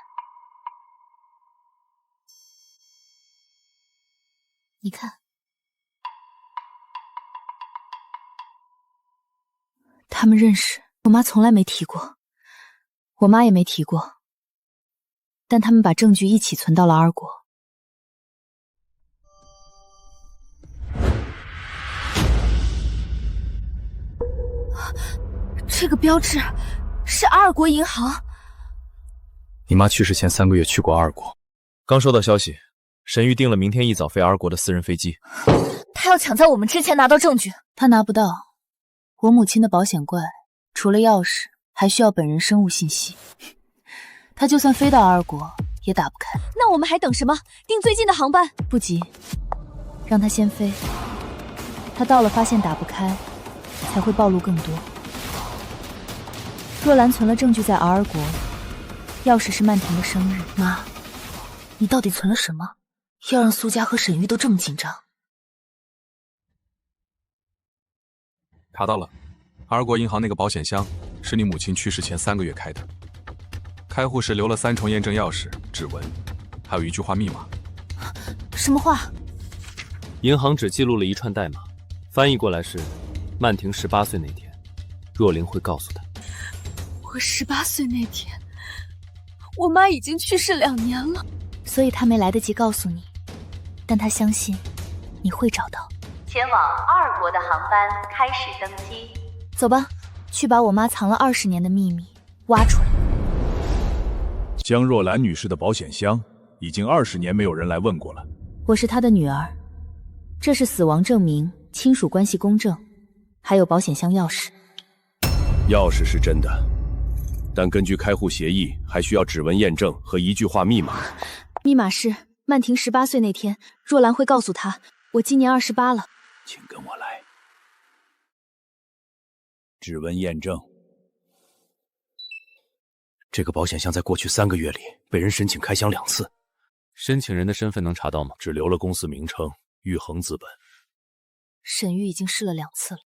你看，他们认识，我妈从来没提过，我妈也没提过，但他们把证据一起存到了2国。这个标志是2国银行。你妈去世前3个月去过2国，刚收到消息。沈玉订了明天一早飞2国的私人飞机。他要抢在我们之前拿到证据。他拿不到。我母亲的保险柜除了钥匙，还需要本人生物信息。他就算飞到2国，也打不开。那我们还等什么？订最近的航班。不急，让他先飞。他到了发现打不开，才会暴露更多。若兰存了证据在敖尔国，钥匙是曼婷的生日。妈，你到底存了什么？要让苏家和沈玉都这么紧张？查到了，2国银行那个保险箱是你母亲去世前3个月开的，开户时留了3重验证钥匙、指纹，还有一句话密码。什么话？银行只记录了一串代码，翻译过来是：曼婷18岁那天，若琳会告诉她。我18岁那天，我妈已经去世2年了，所以她没来得及告诉你，但她相信你会找到。前往2国的航班开始登机。走吧，去把我妈藏了20年的秘密挖出来。江若兰女士的保险箱已经20年没有人来问过了。我是她的女儿，这是死亡证明、亲属关系公证，还有保险箱钥匙。钥匙是真的，但根据开户协议，还需要指纹验证和一句话密码。密码是曼婷18岁那天，若兰会告诉她，我今年28了。请跟我来。指纹验证。这个保险箱在过去3个月里被人申请开箱2次，申请人的身份能查到吗？只留了公司名称玉衡资本。沈玉已经试了2次了。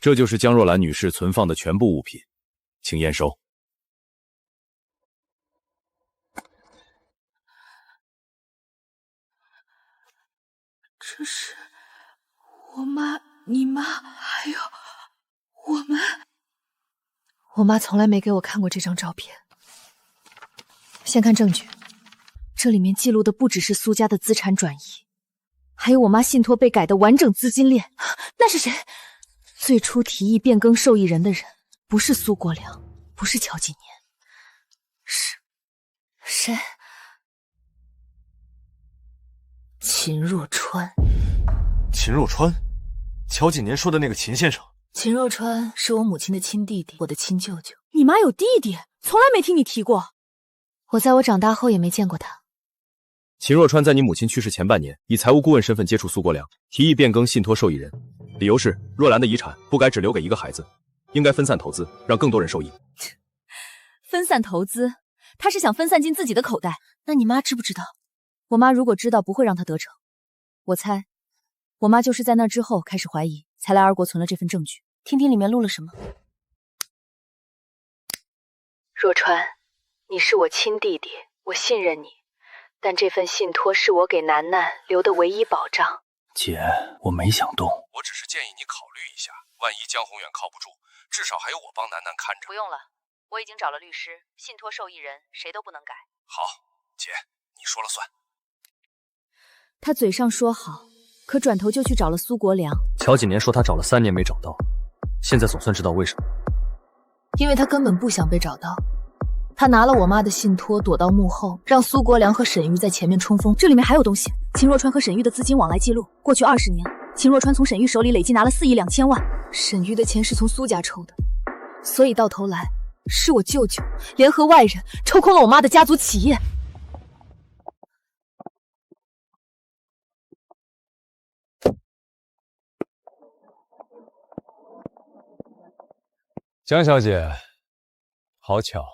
这就是江若兰女士存放的全部物品，请验收。这是我妈、你妈，还有我们。我妈从来没给我看过这张照片。先看证据，这里面记录的不只是苏家的资产转移，还有我妈信托被改的完整资金链。那是谁？最初提议变更受益人的人，不是苏国良，不是乔锦年，是谁？秦若川。秦若川，乔锦年说的那个秦先生。秦若川是我母亲的亲弟弟，我的亲舅舅。你妈有弟弟？从来没听你提过。我在我长大后也没见过他。秦若川在你母亲去世前半年，以财务顾问身份接触苏国良，提议变更信托受益人，理由是若兰的遗产不该只留给一个孩子，应该分散投资，让更多人受益。分散投资，他是想分散进自己的口袋。那你妈知不知道？我妈如果知道，不会让他得逞。我猜，我妈就是在那之后开始怀疑，才来二国存了这份证据。听听里面录了什么。若川，你是我亲弟弟，我信任你，但这份信托是我给楠楠留的唯一保障。姐，我没想动，我只是建议你考虑一下，万一江宏远靠不住，至少还有我帮楠楠看着。不用了，我已经找了律师，信托受益人谁都不能改。好，姐，你说了算。他嘴上说好，可转头就去找了苏国良。乔锦年说他找了3年没找到，现在总算知道为什么。因为他根本不想被找到，他拿了我妈的信托躲到幕后，让苏国良和沈玉在前面冲锋。这里面还有东西，秦若川和沈玉的资金往来记录，过去20年，秦若川从沈玉手里累计拿了4亿2千万。沈玉的钱是从苏家抽的，所以到头来是我舅舅联合外人抽空了我妈的家族企业。江小姐，好巧。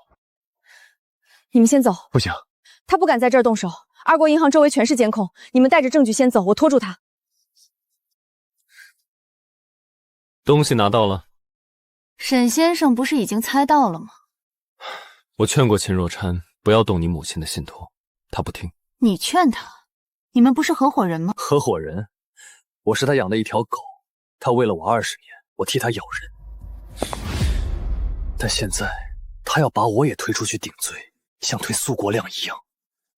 你们先走。不行，他不敢在这儿动手。二国银行周围全是监控，你们带着证据先走，我拖住他。东西拿到了。沈先生不是已经猜到了吗？我劝过秦若川不要动你母亲的信托，他不听。你劝他？你们不是合伙人吗？合伙人？我是他养的一条狗，他喂了我20年，我替他咬人。但现在他要把我也推出去顶罪，像推苏国亮一样。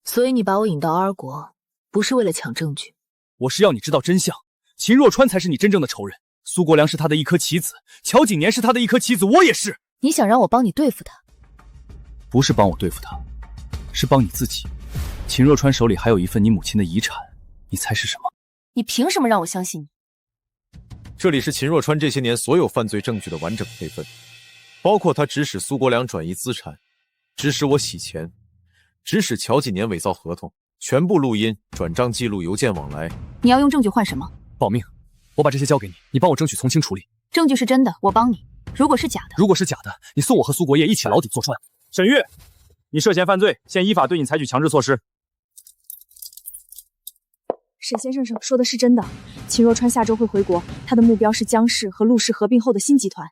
所以你把我引到二国，不是为了抢证据。我是要你知道真相，秦若川才是你真正的仇人。苏国良是他的一颗棋子，乔锦年是他的一颗棋子，我也是。你想让我帮你对付他？不是帮我对付他，是帮你自己。秦若川手里还有一份你母亲的遗产，你猜是什么？你凭什么让我相信你？这里是秦若川这些年所有犯罪证据的完整备份，包括他指使苏国良转移资产，指使我洗钱，指使乔锦年伪造合同，全部录音、转账记录、邮件往来。你要用证据换什么？保命！我把这些交给你，你帮我争取从轻处理。证据是真的，我帮你；如果是假的，你送我和苏国业一起牢底坐穿。沈玉，你涉嫌犯罪，现依法对你采取强制措施。沈先生说的是真的，秦若川下周会回国，他的目标是江氏和陆氏合并后的新集团。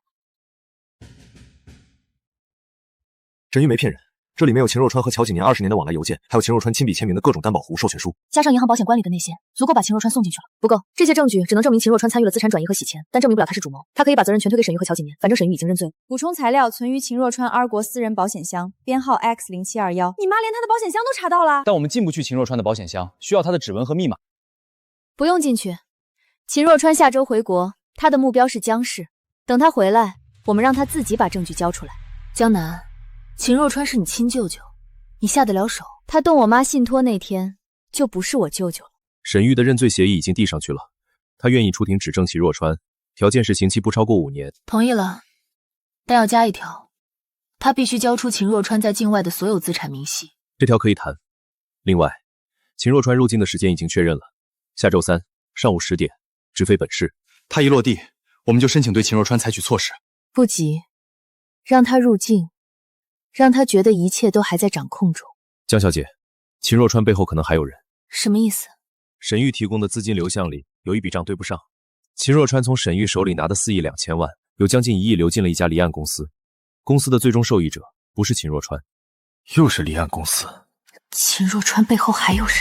沈玉没骗人，这里面有秦若川和乔锦年20年的往来邮件，还有秦若川亲笔签名的各种担保服务授权书，加上银行保险管理的那些，足够把秦若川送进去了。不够，这些证据只能证明秦若川参与了资产转移和洗钱，但证明不了他是主谋。他可以把责任全推给沈玉和乔锦年，反正沈玉已经认罪了。补充材料存于秦若川二国私人保险箱，编号 X0721。你妈连他的保险箱都查到了，但我们进不去秦若川的保险箱，需要他的指纹和密码。不用进去。秦若川下周回国，他的目标是江氏。等他回来，我们让他自己把证据交出来。江南，秦若川是你亲舅舅，你下得了手？他动我妈信托那天，就不是我舅舅了。沈玉的认罪协议已经递上去了，他愿意出庭指证秦若川，条件是刑期不超过5年。同意了。但要加一条，他必须交出秦若川在境外的所有资产明细。这条可以谈。另外，秦若川入境的时间已经确认了，下周3上午10点，直飞本市。他一落地，我们就申请对秦若川采取措施。不急，让他入境，让他觉得一切都还在掌控中。江小姐，秦若川背后可能还有人。什么意思？沈玉提供的资金流向里有一笔账对不上，秦若川从沈玉手里拿的4亿2千万，有将近1亿流进了一家离岸公司，公司的最终受益者不是秦若川，又是离岸公司。秦若川背后还有人，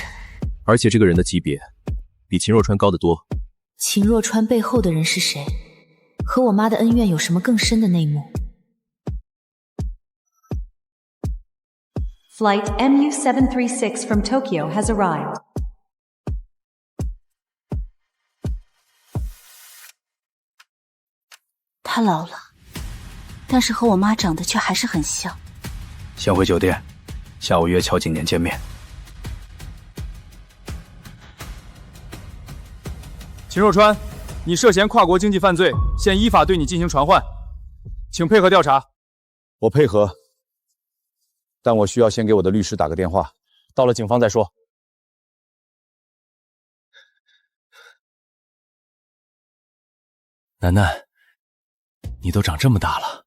而且这个人的级别比秦若川高得多。秦若川背后的人是谁？和我妈的恩怨有什么更深的内幕？ Flight MU736 from Tokyo has arrived. 他老了，但是和我妈长得却还是很像。先回酒店，下午约乔景年见面。秦若川，你涉嫌跨国经济犯罪，现依法对你进行传唤，请配合调查。我配合，但我需要先给我的律师打个电话，到了警方再说。楠楠，你都长这么大了。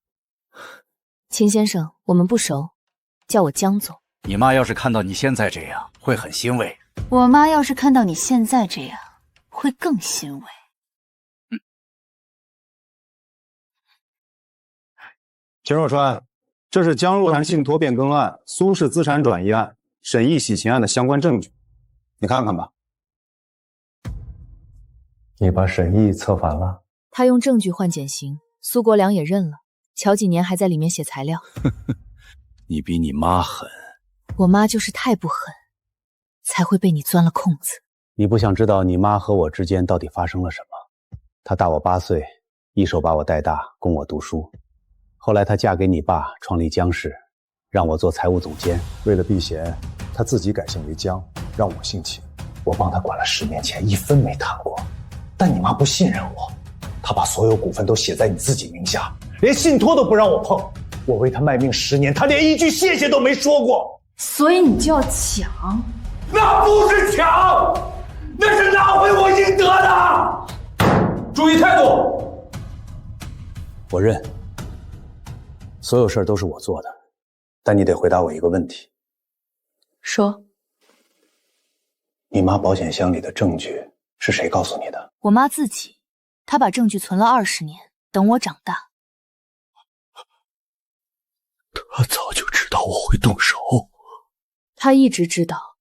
秦先生，我们不熟，叫我江总。你妈要是看到你现在这样，会很欣慰。我妈要是看到你现在这样，会更欣慰。秦若川，这是江若涵信托变更案、苏氏资产转移案、沈毅洗钱案的相关证据，你看看吧。你把沈毅策反了？他用证据换减刑，苏国良也认了。乔景年还在里面写材料。你比你妈狠。我妈就是太不狠，才会被你钻了空子。你不想知道你妈和我之间到底发生了什么？她大我8岁，一手把我带大，供我读书。后来她嫁给你爸，创立江氏，让我做财务总监。为了避嫌，她自己改姓为江，让我姓秦。我帮她管了10年钱，一分没贪过。但你妈不信任我，她把所有股份都写在你自己名下，连信托都不让我碰。我为她卖命10年，她连一句谢谢都没说过。所以你就要抢？那不是抢，那是拿回我应得的。注意态度。我认，所有事儿都是我做的，但你得回答我一个问题。说。你妈保险箱里的证据是谁告诉你的？我妈自己，她把证据存了20年，等我长大。她早就知道我会动手。她一直知道，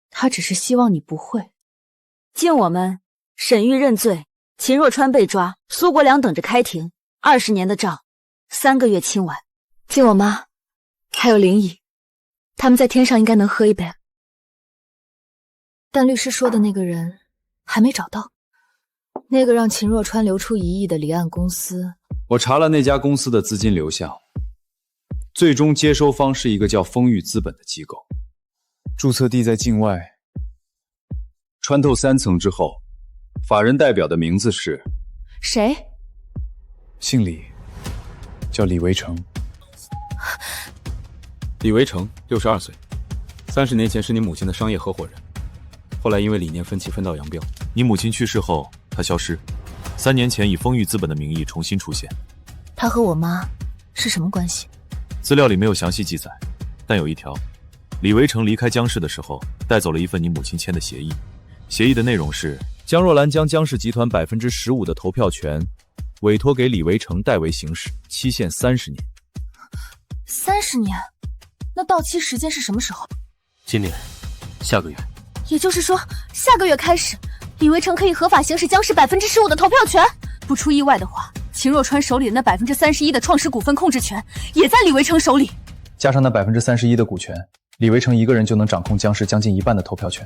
她只是希望你不会。敬我们沈玉认罪，秦若川被抓，苏国良等着开庭，20年的账，3个月清完。敬我妈，还有林姨，他们在天上应该能喝一杯。但律师说的那个人还没找到，那个让秦若川流出1亿的离岸公司。我查了那家公司的资金流向，最终接收方是一个叫丰裕资本的机构，注册地在境外。穿透3层之后，法人代表的名字是谁？姓李，叫李维成。李维成，62岁，30年前是你母亲的商业合伙人，后来因为理念分歧分道扬镳。你母亲去世后，他消失，3年前以丰裕资本的名义重新出现。他和我妈是什么关系？资料里没有详细记载，但有一条，李维成离开江氏的时候带走了一份你母亲签的协议，协议的内容是江若兰将江氏集团15%的投票权委托给李维成代为行使，期限30年。30年？那到期时间是什么时候？今年，下个月。也就是说，下个月开始，李维成可以合法行使江氏15%的投票权。不出意外的话，秦若川手里的那31%的创始股份控制权也在李维成手里。加上那31%的股权，李维成一个人就能掌控江氏将近1半的投票权。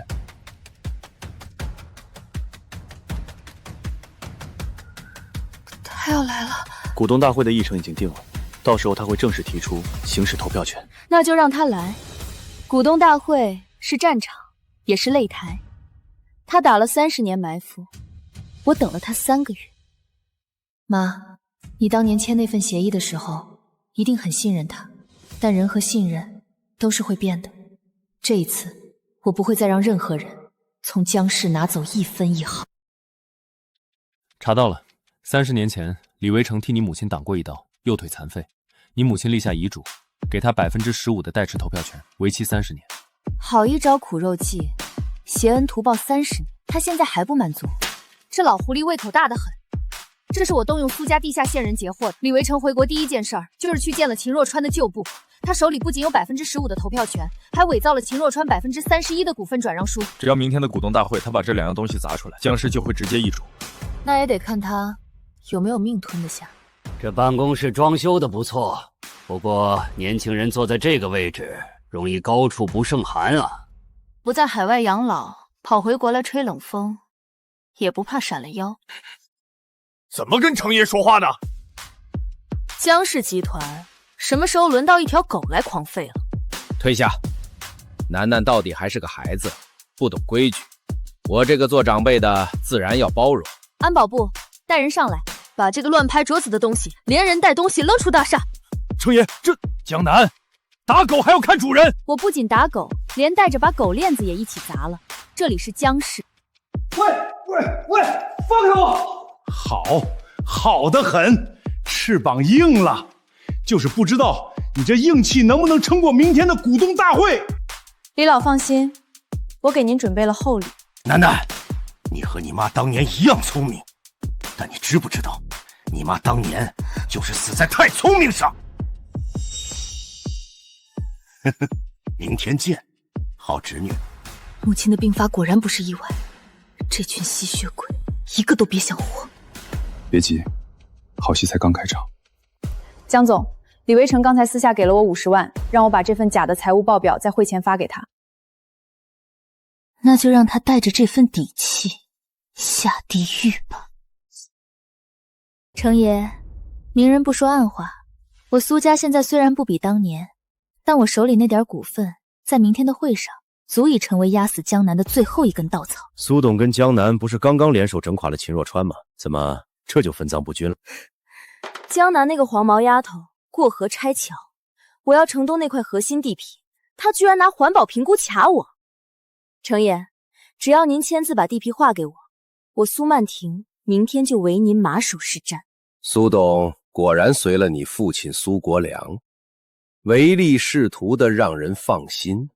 他要来了。股东大会的议程已经定了，到时候他会正式提出行使投票权。那就让他来。股东大会是战场，也是擂台。他打了30年埋伏，我等了他3个月。妈，你当年签那份协议的时候，一定很信任他，但人和信任都是会变的。这一次，我不会再让任何人从江氏拿走1分1毫。查到了，30年前，李维成替你母亲挡过一刀，右腿残废。你母亲立下遗嘱，给他15%的代持投票权，为期30年。好一招苦肉计，挟恩图报30年，他现在还不满足。这老狐狸胃口大得很。这是我动用苏家地下线人截获的。李维成回国第一件事儿就是去见了秦若川的旧部，他手里不仅有15%的投票权，还伪造了秦若川31%的股份转让书。只要明天的股东大会他把这2样东西砸出来，江氏就会直接易主。那也得看他有没有命吞得下。这办公室装修的不错，不过年轻人坐在这个位置容易高处不胜寒啊。不在海外养老，跑回国来吹冷风，也不怕闪了腰。怎么跟程爷说话呢？江氏集团什么时候轮到一条狗来狂吠了？退下！楠楠到底还是个孩子，不懂规矩。我这个做长辈的自然要包容。安保部带人上来，把这个乱拍桌子的东西连人带东西扔出大厦。程爷，这江南打狗还要看主人。我不仅打狗，连带着把狗链子也一起砸了。这里是江氏。喂，放开我！好得很，翅膀硬了，就是不知道你这硬气能不能撑过明天的股东大会。李老放心，我给您准备了厚礼。楠楠，你和你妈当年一样聪明，但你知不知道，你妈当年就是死在太聪明上。明天见，好侄女。母亲的病发果然不是意外，这群吸血鬼一个都别想活。别急，好戏才刚开场。江总，李维成刚才私下给了我50万，让我把这份假的财务报表在会前发给他。那就让他带着这份底气下地狱吧。程爷，明人不说暗话，我苏家现在虽然不比当年，但我手里那点股份在明天的会上足以成为压死江南的最后一根稻草。苏董跟江南不是刚刚联手整垮了秦若川吗？怎么这就分赃不均了？江南那个黄毛丫头过河拆桥，我要城东那块核心地皮，她居然拿环保评估卡我。程爷，只要您签字把地皮划给我，我苏曼婷明天就为您马首是瞻。苏董果然随了你父亲苏国良，唯利是图的让人放心。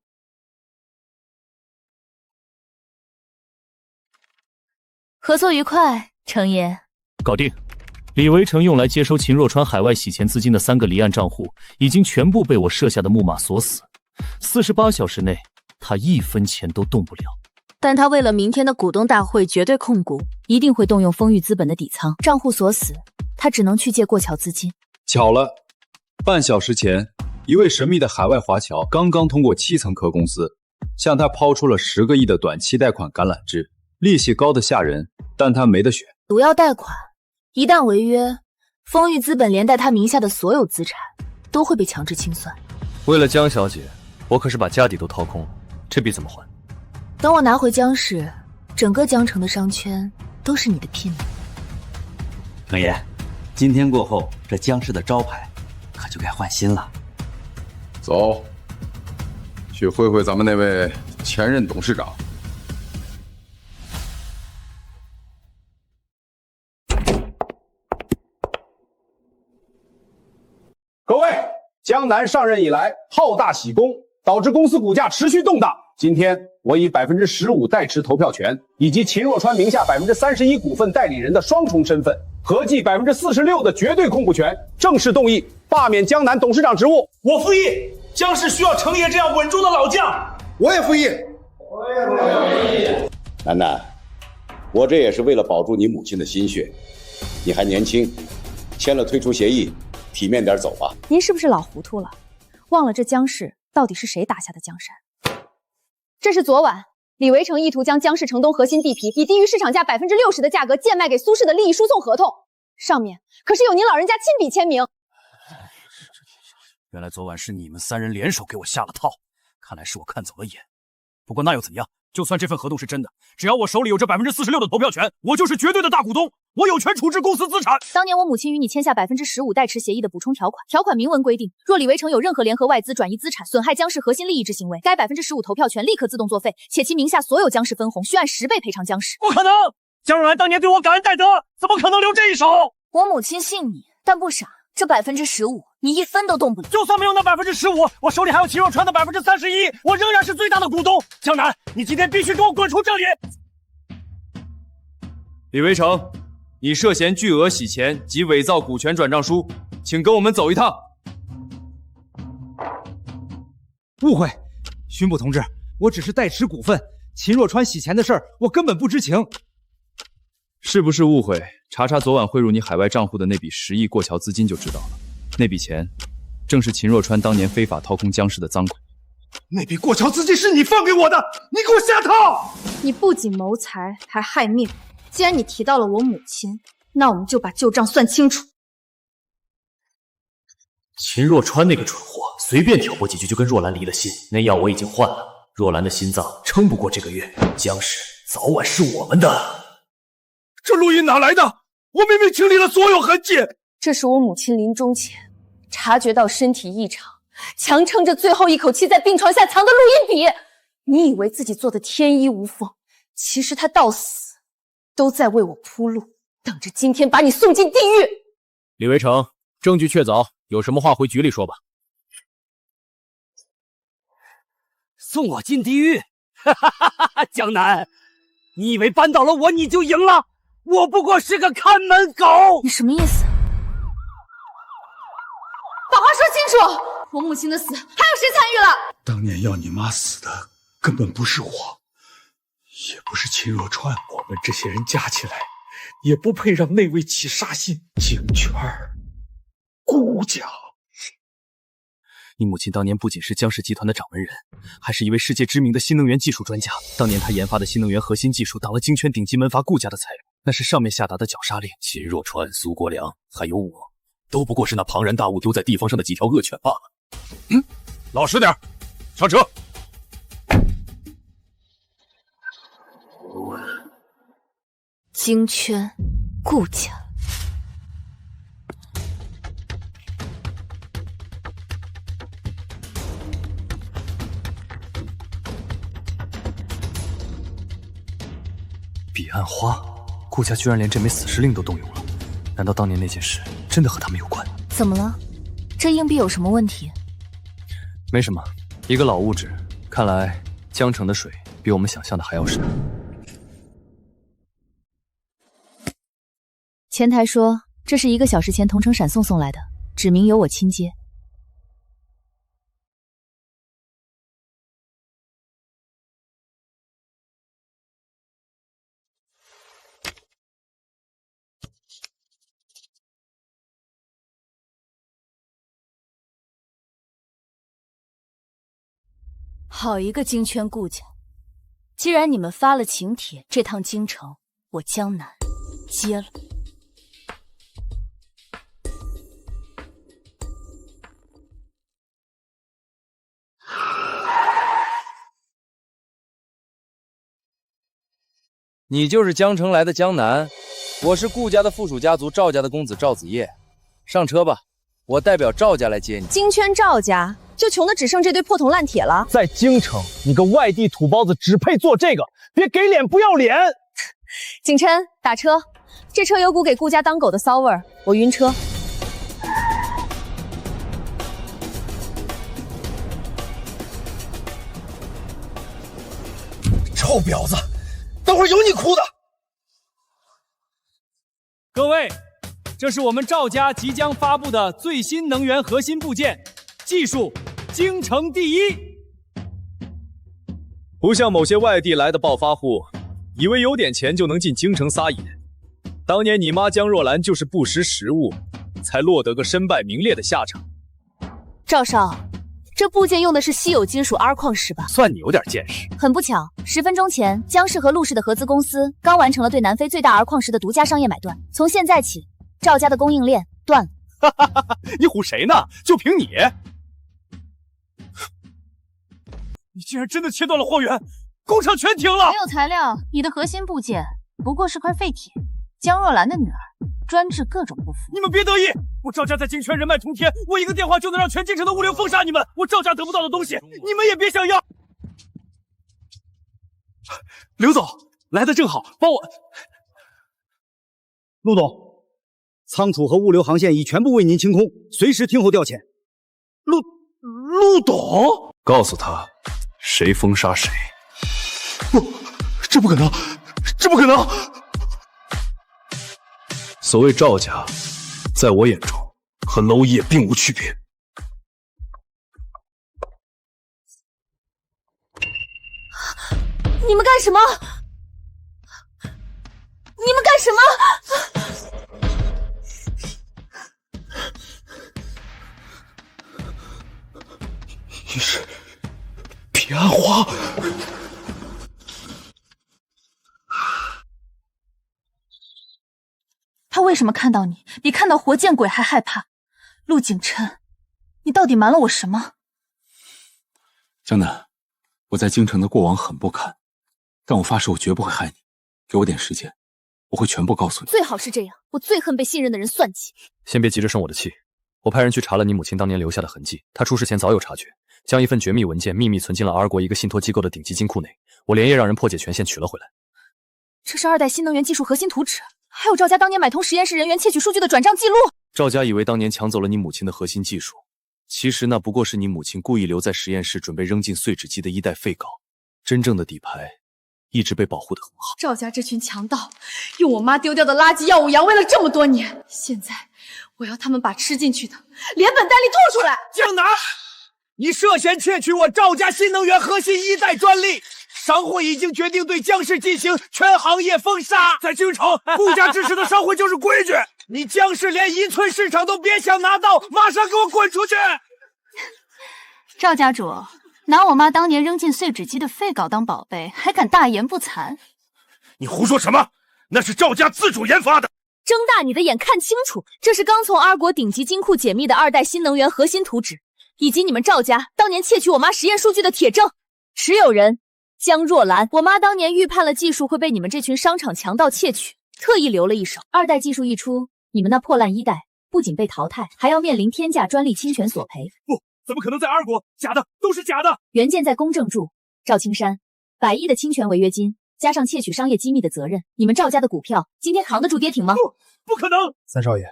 合作愉快，程爷。搞定。李维成用来接收秦若川海外洗钱资金的3个离岸账户，已经全部被我设下的木马锁死。48小时内，他1分钱都动不了。但他为了明天的股东大会绝对控股，一定会动用丰裕资本的底仓，账户锁死，他只能去借过桥资金。巧了，半小时前，一位神秘的海外华侨刚刚通过7层壳公司向他抛出了10个亿的短期贷款橄榄枝，利息高的吓人，但他没得选。毒药贷款一旦违约，丰裕资本连带他名下的所有资产都会被强制清算。为了江小姐，我可是把家底都掏空了，这笔怎么还？等我拿回江氏，整个江城的商圈都是你的聘礼。程爷，今天过后，这江氏的招牌可就该换新了。走，去会会咱们那位前任董事长。各位，江南上任以来好大喜功，导致公司股价持续动荡。今天我以15%代持投票权，以及秦若川名下31%股份代理人的双重身份，合计46%的绝对控股权，正式动议罢免江南董事长职务。我复议，江氏需要程爷这样稳重的老将。我也复议。楠楠，我这也是为了保住你母亲的心血，你还年轻，签了退出协议，体面点走吧。您是不是老糊涂了？忘了这江氏到底是谁打下的江山？这是昨晚李维成意图将江氏城东核心地皮以低于市场价60%的价格贱卖给苏氏的利益输送合同，上面可是有您老人家亲笔签名。原来昨晚是你们3人联手给我下了套，看来是我看走了眼。不过那又怎样？就算这份合同是真的，只要我手里有这46%的投票权，我就是绝对的大股东，我有权处置公司资产。当年我母亲与你签下15%代持协议的补充条款，条款明文规定，若李维成有任何联合外资转移资产损害江氏核心利益之行为，该15%投票权立刻自动作废，且其名下所有江氏分红需按10倍赔偿江氏。不可能！江若兰当年对我感恩戴德，怎么可能留这一手？我母亲信你，但不傻。这15%，你1分都动不了。就算没有那15%，我手里还有秦若川的31%，我仍然是最大的股东。江南，你今天必须给我滚出这里！李维成，你涉嫌巨额洗钱及伪造股权转账书，请跟我们走一趟。误会，巡捕同志，我只是代持股份，秦若川洗钱的事儿我根本不知情。是不是误会？查查昨晚汇入你海外账户的那笔10亿过桥资金就知道了。那笔钱，正是秦若川当年非法掏空江氏的赃款。那笔过桥资金是你放给我的，你给我下套！你不仅谋财，还害命。既然你提到了我母亲，那我们就把旧账算清楚。秦若川那个蠢货，随便挑拨几句就跟若兰离了心。那药我已经换了，若兰的心脏撑不过这个月，江氏早晚是我们的。这录音哪来的？我明明清理了所有痕迹。这是我母亲临终前察觉到身体异常，强撑着最后一口气在病床下藏的录音笔。你以为自己做的天衣无缝，其实她到死都在为我铺路，等着今天把你送进地狱。李维成，证据确凿，有什么话回局里说吧。送我进地狱？江南，你以为扳倒了我你就赢了？我不过是个看门狗。你什么意思？把话说清楚！我母亲的死还有谁参与了？当年要你妈死的根本不是我，也不是秦若川，我们这些人加起来也不配让那位起杀心。京圈顾家，你母亲当年不仅是江氏集团的掌门人，还是一位世界知名的新能源技术专家。当年她研发的新能源核心技术挡了京圈顶级门阀顾家的财路，那是上面下达的绞杀令。秦若川、苏国良还有我，都不过是那庞然大物丢在地方上的几条恶犬罢了。老实点，上车。京圈顾家。彼岸花，顾家居然连这枚死尸令都动用了，难道当年那件事真的和他们有关？怎么了？这硬币有什么问题？没什么，一个老物质。看来江城的水比我们想象的还要深。前台说这是1个小时前同城闪送送来的，指明由我亲接。好一个京圈顾家！既然你们发了请帖，这趟京城我江南接了。你就是江城来的江南，我是顾家的附属家族赵家的公子赵子夜。上车吧，我代表赵家来接你。京圈赵家就穷的只剩这堆破铜烂铁了。在京城，你个外地土包子只配做这个，别给脸不要脸！景琛，打车，这车有股给顾家当狗的骚味儿，我晕车。臭婊子，等会儿有你哭的！各位，这是我们赵家即将发布的最新能源核心部件，技术京城第一。不像某些外地来的暴发户，以为有点钱就能进京城撒野。当年你妈江若兰就是不识时务，才落得个身败名裂的下场。赵少，这部件用的是稀有金属 R 矿石吧？算你有点见识。很不巧，10分钟前，江氏和陆氏的合资公司刚完成了对南非最大 R 矿石的独家商业买断。从现在起，赵家的供应链断了。你唬谁呢？就凭你？你竟然真的切断了货源，工厂全停了！没有材料，你的核心部件不过是块废铁，江若兰的女儿，专治各种不服。你们别得意，我赵家在京圈人脉通天，我一个电话就能让全京城的物流封杀你们。我赵家得不到的东西，你们也别想要。刘总来的正好，帮我。陆总，仓储和物流航线已全部为您清空，随时听候调遣。陆董，告诉他，谁封杀谁。不，这不可能，这不可能！所谓赵家，在我眼中和蝼蚁并无区别。你们干什么？你们干什么？你是彼岸花。他为什么看到你比看到活见鬼还害怕？陆景琛，你到底瞒了我什么？江南，我在京城的过往很不堪，但我发誓我绝不会害你。给我点时间，我会全部告诉你。最好是这样，我最恨被信任的人算计。先别急着生我的气，我派人去查了你母亲当年留下的痕迹，她出事前早有察觉，将一份绝密文件秘密存进了R国一个信托机构的顶级金库内。我连夜让人破解权限取了回来。这是2代新能源技术核心图纸，还有赵家当年买通实验室人员窃取数据的转账记录。赵家以为当年抢走了你母亲的核心技术，其实那不过是你母亲故意留在实验室准备扔进碎纸机的1代废稿，真正的底牌一直被保护得很好。赵家这群强盗用我妈丢掉的垃圾药物养喂了这么多年，现在我要他们把吃进去的连本带利吐出来。江南，你涉嫌窃取我赵家新能源核心1代专利，商会已经决定对江氏进行全行业封杀。在京城，顾家支持的商会就是规矩。你江氏连1寸市场都别想拿到，马上给我滚出去！赵家主拿我妈当年扔进碎纸机的废稿当宝贝，还敢大言不惭？你胡说什么？那是赵家自主研发的。睁大你的眼看清楚，这是刚从R国顶级金库解密的2代新能源核心图纸，以及你们赵家当年窃取我妈实验数据的铁证。持有人江若兰，我妈当年预判了技术会被你们这群商场强盗窃取，特意留了一手。2代技术一出，你们那破烂1代不仅被淘汰，还要面临天价专利侵权索赔。不，怎么可能在R国？假的，都是假的。原件在公证住，赵青山100亿的侵权违约金，加上窃取商业机密的责任，你们赵家的股票今天扛得住跌停吗？不可能！三少爷，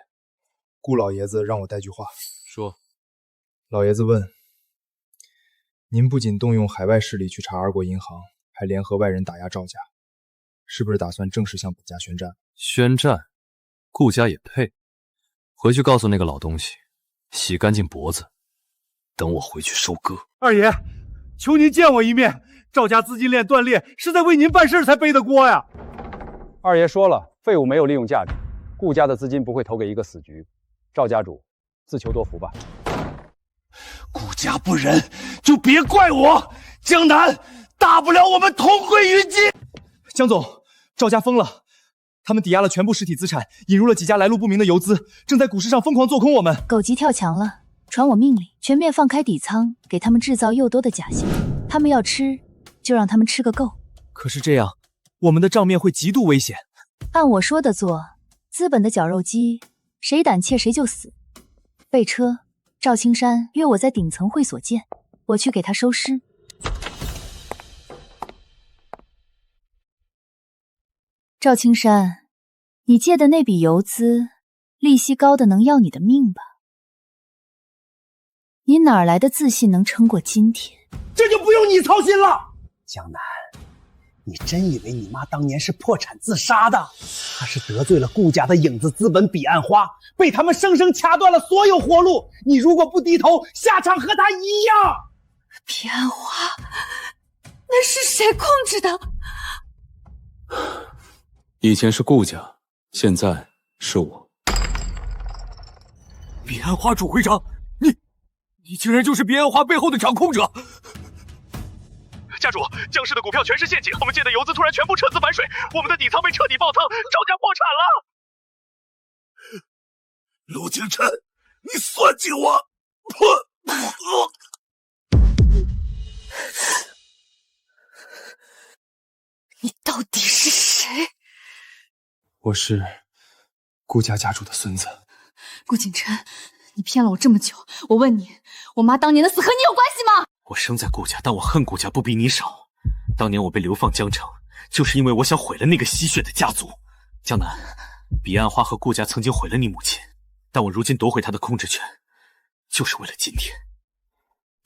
顾老爷子让我带句话。说。老爷子问：您不仅动用海外势力去查R国银行，还联合外人打压赵家，是不是打算正式向本家宣战？宣战？顾家也配？回去告诉那个老东西，洗干净脖子，等我回去收割。二爷，求您见我一面。赵家资金链断裂，是在为您办事才背的锅呀。二爷说了，废物没有利用价值，顾家的资金不会投给一个死局。赵家主，自求多福吧。顾家不仁，就别怪我。江南，大不了我们同归于尽。江总，赵家疯了。他们抵押了全部实体资产，引入了几家来路不明的游资，正在股市上疯狂做空我们。狗急跳墙了，传我命令，全面放开底仓，给他们制造又多的假象。他们要吃，就让他们吃个够。可是这样，我们的账面会极度危险。按我说的做，资本的绞肉机，谁胆怯谁就死。备车，赵青山约我在顶层会所见，我去给他收尸。赵青山，你借的那笔游资，利息高的能要你的命吧？你哪来的自信能撑过今天？这就不用你操心了。江南，你真以为你妈当年是破产自杀的？她是得罪了顾家的影子资本彼岸花，被他们生生掐断了所有活路。你如果不低头，下场和她一样。彼岸花，那是谁控制的？以前是顾家，现在是我。彼岸花主会长，你竟然就是彼岸花背后的掌控者！家主，江氏的股票全是陷阱，我们借的游资突然全部撤资反水，我们的底仓被彻底爆仓，赵家破产了。陆景琛，你算计我！你到底是谁？我是顾家家主的孙子。顾景琛，你骗了我这么久，我问你，我妈当年的死和你有关系吗？我生在顾家，但我恨顾家不比你少。当年我被流放江城，就是因为我想毁了那个吸血的家族。江南，彼岸花和顾家曾经毁了你母亲，但我如今夺回她的控制权，就是为了今天。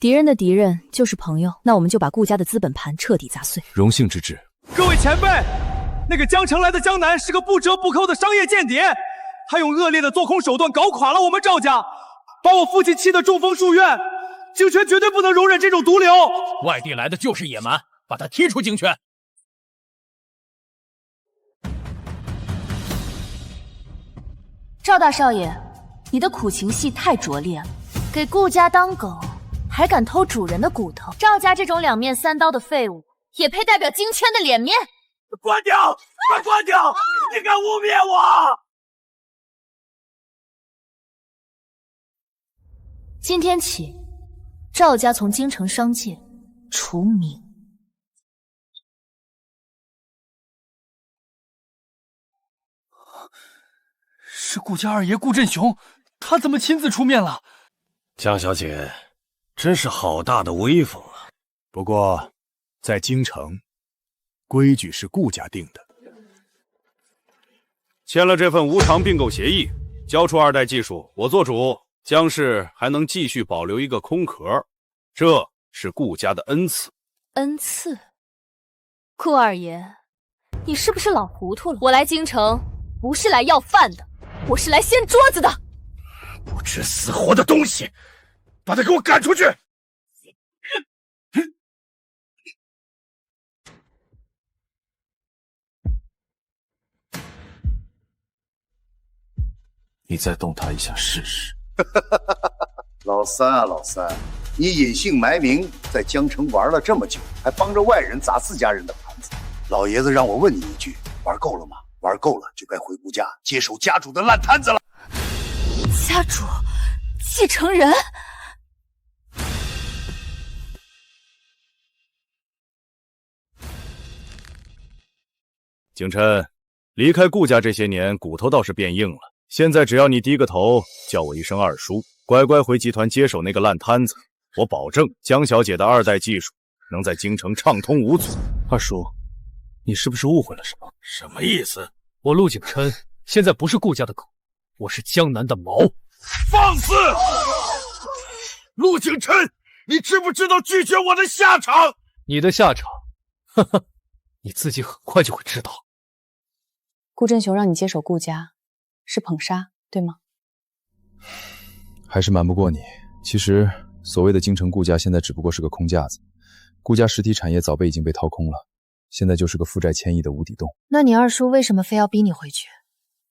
敌人的敌人就是朋友，那我们就把顾家的资本盘彻底砸碎。荣幸之至。各位前辈，那个江城来的江南是个不折不扣的商业间谍，他用恶劣的做空手段搞垮了我们赵家，把我父亲气得中风住院。京泉绝对不能容忍这种毒瘤。外地来的就是野蛮，把他踢出京泉。赵大少爷，你的苦情戏太拙劣了，给顾家当狗，还敢偷主人的骨头。赵家这种两面三刀的废物，也配代表京圈的脸面？关掉！快关掉！你敢污蔑我！今天起，赵家从京城商界除名。是顾家二爷顾振雄，他怎么亲自出面了？江小姐，真是好大的威风啊！不过，在京城，规矩是顾家定的。签了这份无偿并购协议，交出2代技术，我做主。江氏还能继续保留一个空壳，这是顾家的恩赐。恩赐？顾二爷，你是不是老糊涂了？我来京城不是来要饭的，我是来掀桌子的。不知死活的东西，把他给我赶出去！你再动他一下试试。老三啊，老三，你隐姓埋名在江城玩了这么久，还帮着外人砸自家人的盘子。老爷子让我问你一句，玩够了吗？玩够了就该回顾家接手家主的烂摊子了。家主，继承人。景琛，离开顾家这些年，骨头倒是变硬了。现在只要你低个头，叫我一声二叔，乖乖回集团接手那个烂摊子，我保证江小姐的2代技术能在京城畅通无阻。二叔，你是不是误会了什么？什么意思？我陆景琛现在不是顾家的狗，我是江南的毛。放肆！陆景琛，你知不知道拒绝我的下场？你的下场，呵呵，你自己很快就会知道。顾振雄让你接手顾家，是捧杀，对吗？还是瞒不过你。其实，所谓的京城顾家现在只不过是个空架子，顾家实体产业早已经被掏空了，现在就是个负债1000亿的无底洞。那你二叔为什么非要逼你回去？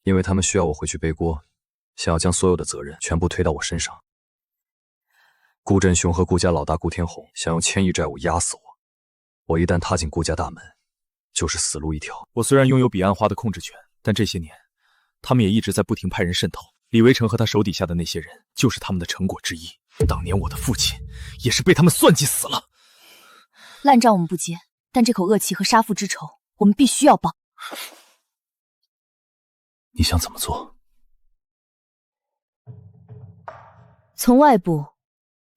因为他们需要我回去背锅，想要将所有的责任全部推到我身上。顾振雄和顾家老大顾天红想用1000亿债务压死我，我一旦踏进顾家大门，就是死路一条。我虽然拥有彼岸花的控制权，但这些年他们也一直在不停派人渗透。李维成和他手底下的那些人就是他们的成果之一。当年我的父亲也是被他们算计死了。烂账我们不接，但这口恶气和杀父之仇我们必须要报。你想怎么做？从外部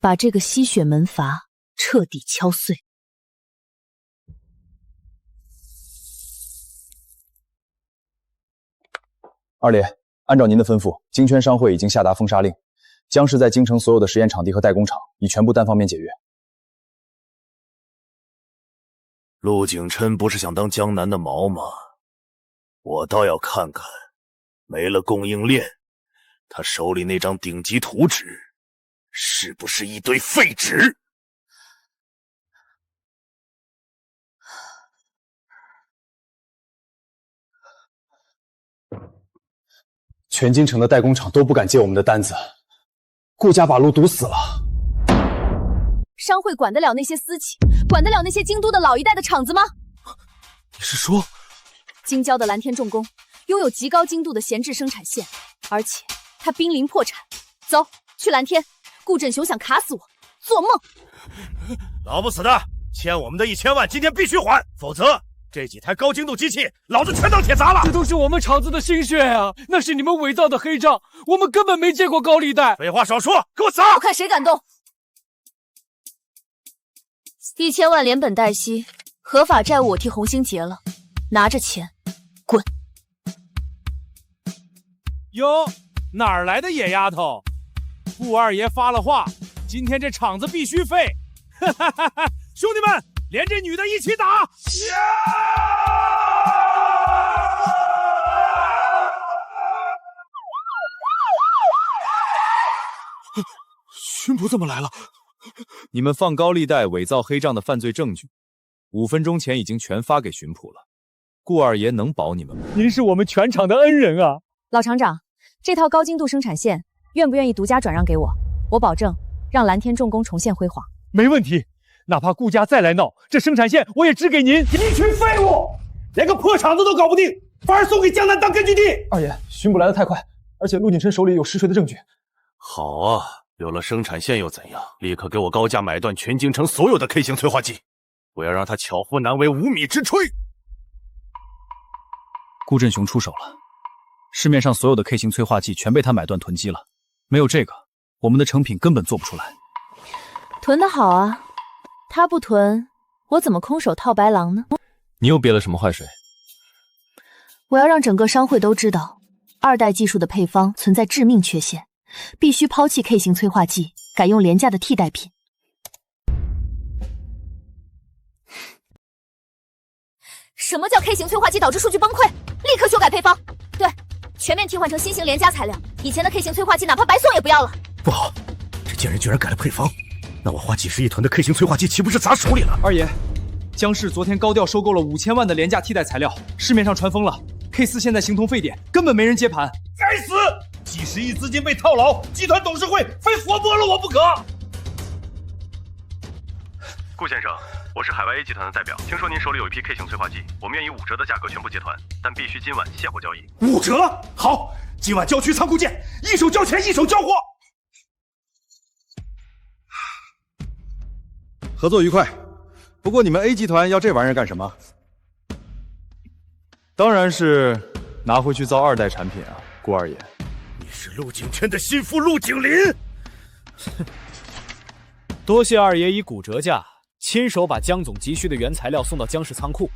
把这个吸血门阀彻底敲碎。二爷，按照您的吩咐，京圈商会已经下达封杀令，江氏在京城所有的实验场地和代工厂已全部单方面解约。陆景琛不是想当江南的毛吗？我倒要看看，没了供应链，他手里那张顶级图纸是不是一堆废纸？全京城的代工厂都不敢接我们的单子，顾家把路堵死了。商会管得了那些私企，管得了那些京都的老一代的厂子吗？你是说，京郊的蓝天重工拥有极高精度的闲置生产线，而且它濒临破产。走，去蓝天。顾振雄想卡死我，做梦！老不死的，欠我们的1000万今天必须还，否则这几台高精度机器，老子全当铁砸了！这都是我们厂子的心血啊！那是你们伪造的黑账，我们根本没借过高利贷。废话少说，给我走！我看谁敢动！1000万连本带息，合法债务我替红星结了，拿着钱滚！哟，哪儿来的野丫头？顾二爷发了话，今天这场子必须废！哈哈哈哈！兄弟们，连这女的一起打！巡捕怎么来了？你们放高利贷、伪造黑账的犯罪证据，5分钟前已经全发给巡捕了。顾二爷能保你们吗？您是我们全厂的恩人啊！老厂长，这套高精度生产线愿不愿意独家转让给我？我保证让蓝天重工重现辉煌。没问题，哪怕顾家再来闹，这生产线我也只给您。一群废物，连个破厂子都搞不定，反而送给江南当根据地。二爷，巡捕来得太快，而且陆景琛手里有实锤的证据。好啊，有了生产线又怎样？立刻给我高价买断全京城所有的 K 型催化剂，我要让他巧妇难为无米之炊。顾振雄出手了，市面上所有的 K 型催化剂全被他买断囤积了，没有这个，我们的成品根本做不出来。囤得好啊，他不囤，我怎么空手套白狼呢？你又憋了什么坏水？我要让整个商会都知道，2代技术的配方存在致命缺陷，必须抛弃 K 型催化剂，改用廉价的替代品。什么叫 K 型催化剂导致数据崩溃？立刻修改配方。对，全面替换成新型廉价材料。以前的 K 型催化剂哪怕白送也不要了。不好，这贱人居然改了配方，那我花几十亿囤的 K 型催化剂岂不是砸手里了？二爷，江氏昨天高调收购了5000万的廉价替代材料，市面上传疯了。K4现在形同非典，根本没人接盘。该死！几十亿资金被套牢，集团董事会非佛摸了我不可。顾先生，我是海外 A 集团的代表，听说您手里有一批 K 型催化剂，我们愿以5折的价格全部结团，但必须今晚现货交易。5折？好，今晚郊区仓库见，一手交钱一手交货。合作愉快。不过你们 A 集团要这玩意儿干什么？当然是拿回去造2代产品啊，顾二爷。你是陆景琛的心腹陆景林。多谢二爷以骨折价亲手把江总急需的原材料送到江氏仓库。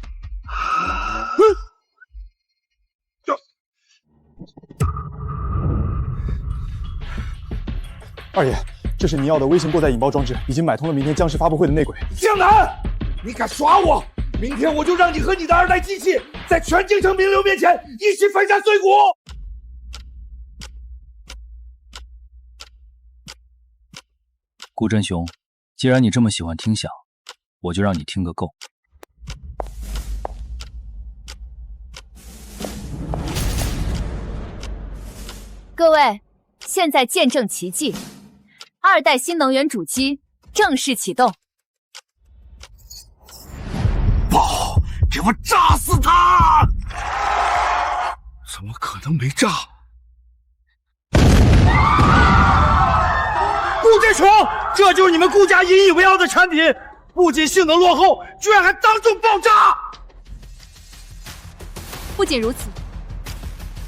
二爷，这是你要的微型过载引爆装置，已经买通了明天江氏发布会的内鬼。江南，你敢耍我？明天我就让你和你的2代机器在全京城名流面前一起粉身碎骨！顾振雄，既然你这么喜欢听响，我就让你听个够。各位，现在见证奇迹，2代新能源主机正式启动。爆！给我炸死他！怎么可能没炸？顾振雄，这就是你们顾家引以为傲的产品，不仅性能落后，居然还当众爆炸！不仅如此，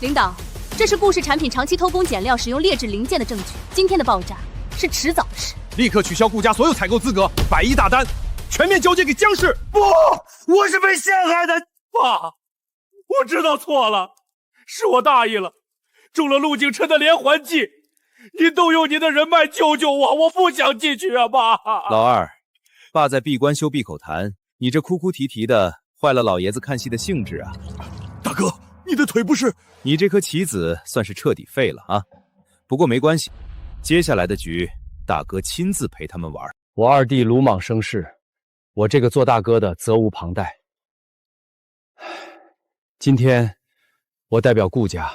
领导，这是顾氏产品长期偷工减料、使用劣质零件的证据。今天的爆炸是迟早的事。立刻取消顾家所有采购资格，100亿大单全面交接给江氏。不，我是被陷害的。爸，我知道错了，是我大意了，中了陆景琛的连环计。您动用您的人脉救救我，我不想进去啊，爸。老二，爸在闭关修闭口谈，你这哭哭啼啼的，坏了老爷子看戏的兴致啊。大哥，你的腿不是……你这颗棋子算是彻底废了啊。不过没关系，接下来的局大哥亲自陪他们玩。我2弟鲁莽生事，我这个做大哥的责无旁贷。今天我代表顾家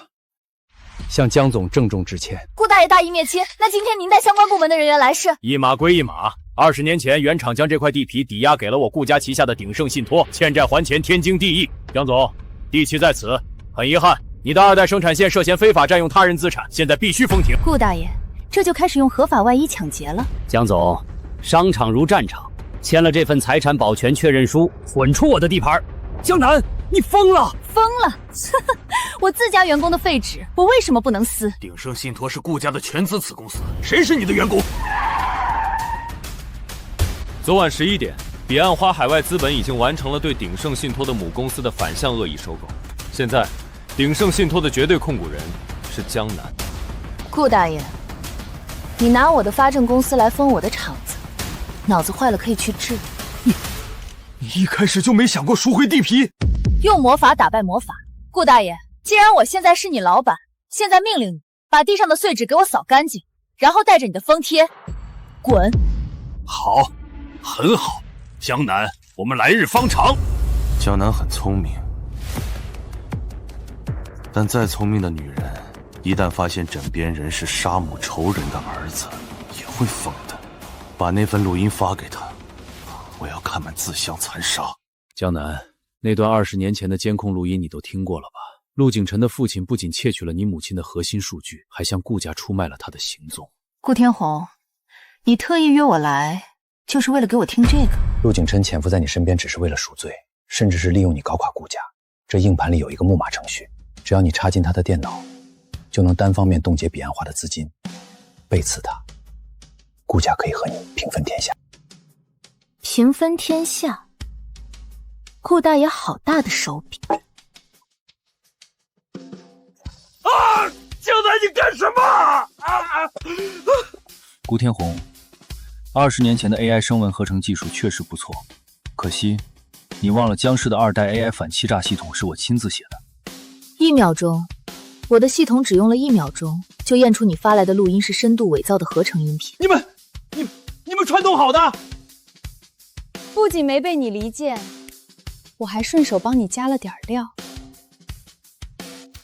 向江总郑重致歉。顾大爷大义灭亲，那今天您带相关部门的人员来是？一码归一码，20年前原厂将这块地皮抵押给了我顾家旗下的鼎盛信托，欠债还钱天经地义。江总，地契在此，很遗憾，你的2代生产线涉嫌非法占用他人资产，现在必须封停。顾大爷，这就开始用合法外衣抢劫了？江总，商场如战场，签了这份财产保全确认书，滚出我的地盘！江南，你疯了！疯了！我自家员工的废纸，我为什么不能撕？鼎盛信托是顾家的全资子公司，谁是你的员工？昨晚11点，彼岸花海外资本已经完成了对鼎盛信托的母公司的反向恶意收购。现在，鼎盛信托的绝对控股人是江南。顾大爷，你拿我的发证公司来封我的厂子，脑子坏了可以去治。你一开始就没想过赎回地皮？用魔法打败魔法。顾大爷，既然我现在是你老板，现在命令你把地上的碎纸给我扫干净，然后带着你的封贴滚。好，很好，江南，我们来日方长。江南很聪明，但再聪明的女人，一旦发现枕边人是杀母仇人的儿子，也会疯的。把那份录音发给他，我要看满自相残杀。江南，那段20年前的监控录音你都听过了吧？陆景晨的父亲不仅窃取了你母亲的核心数据，还向顾家出卖了他的行踪。顾天红，你特意约我来，就是为了给我听这个？陆景琛潜伏在你身边只是为了赎罪，甚至是利用你搞垮顾家。这硬盘里有一个木马程序，只要你插进他的电脑，就能单方面冻结彼岸花的资金。背刺他，顾家可以和你平分天下。平分天下？顾大爷好大的手笔！江南，你干什么？顾天红，20年前的 AI 声纹合成技术确实不错，可惜你忘了江氏的2代 AI 反欺诈系统是我亲自写的。1秒钟，我的系统只用了1秒钟就验出你发来的录音是深度伪造的合成音频。你们串通好的？不仅没被你离间，我还顺手帮你加了点料。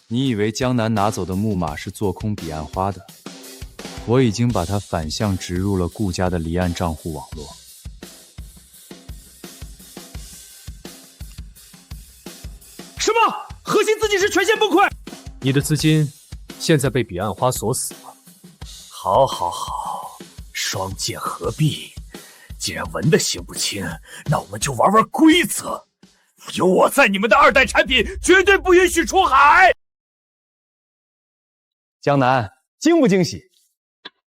你以为江南拿走的木马是做空彼岸花的？我已经把它反向植入了顾家的离岸账户网络。什么？核心资金是全线崩溃？你的资金现在被彼岸花锁死了。好，好，好，双剑合璧。既然纹的行不清，那我们就玩玩规则。有我在，你们的2代产品绝对不允许出海。江南，惊不惊喜？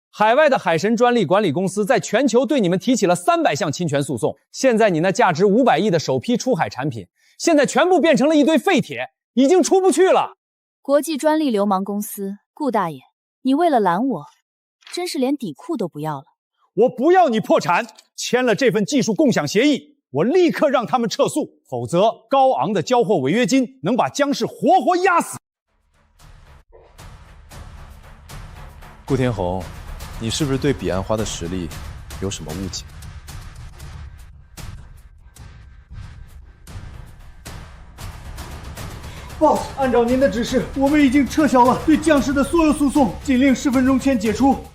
海外的海神专利管理公司在全球对你们提起了300项侵权诉讼，现在你那价值500亿的首批出海产品，现在全部变成了一堆废铁，已经出不去了。国际专利流氓公司，顾大爷，你为了拦我，真是连底裤都不要了。我不要你破产，签了这份技术共享协议，我立刻让他们撤诉，否则高昂的交货违约金能把江氏活活压死。顾天红，你是不是对彼岸花的实力有什么误解？Boss， 按照您的指示，我们已经撤销了对江氏的所有诉讼，禁令10分钟前解除。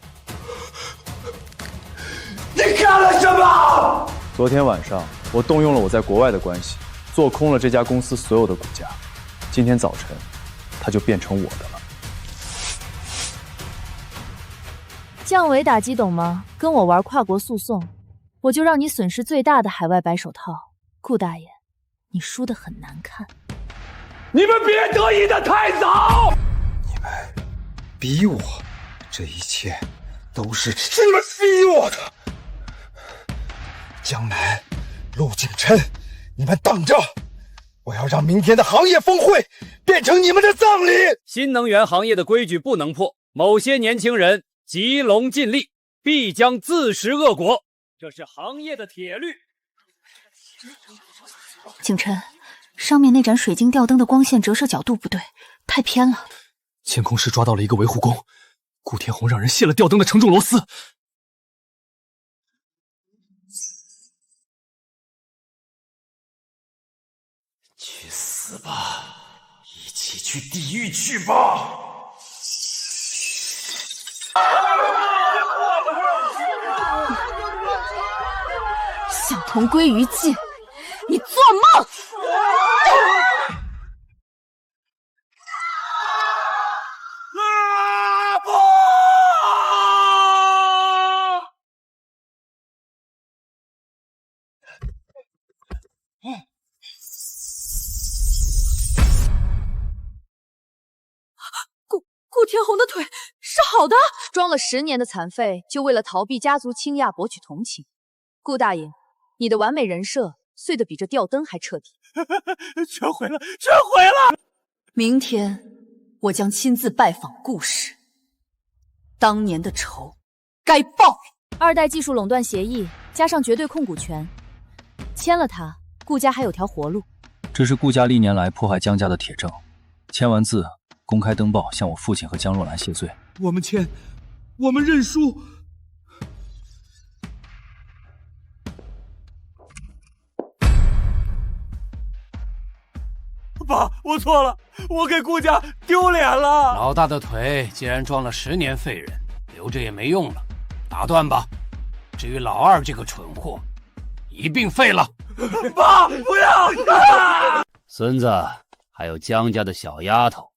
你干了什么？昨天晚上，我动用了我在国外的关系，做空了这家公司所有的股价。今天早晨，它就变成我的了。降维打击懂吗？跟我玩跨国诉讼，我就让你损失最大的海外白手套。顾大爷，你输得很难看。你们别得意的太早！你们逼我，这一切都是你们逼我的。江南、陆景琛，你们等着！我要让明天的行业峰会变成你们的葬礼。新能源行业的规矩不能破，某些年轻人急龙近利，必将自食恶果，这是行业的铁律。景琛，上面那盏水晶吊灯的光线折射角度不对，太偏了。监控室抓到了一个维护工，顾天红让人卸了吊灯的承重螺丝。去死吧！一起去地狱去吧！想同归于尽，你做梦！顾天红的腿是好的，装了10年的残废，就为了逃避家族倾轧博取同情。顾大爷，你的完美人设碎得比这吊灯还彻底，全毁了，全毁了！明天我将亲自拜访顾氏，当年的仇该报。2代技术垄断协议加上绝对控股权，签了它，顾家还有条活路。这是顾家历年来迫害江家的铁证，签完字公开登报，向我父亲和江若兰谢罪。我们签，我们认输。爸，我错了，我给顾家丢脸了。老大的腿既然装了10年废人，留着也没用了，打断吧。至于老二这个蠢货，一并废了。爸，不要！孙子，还有江家的小丫头，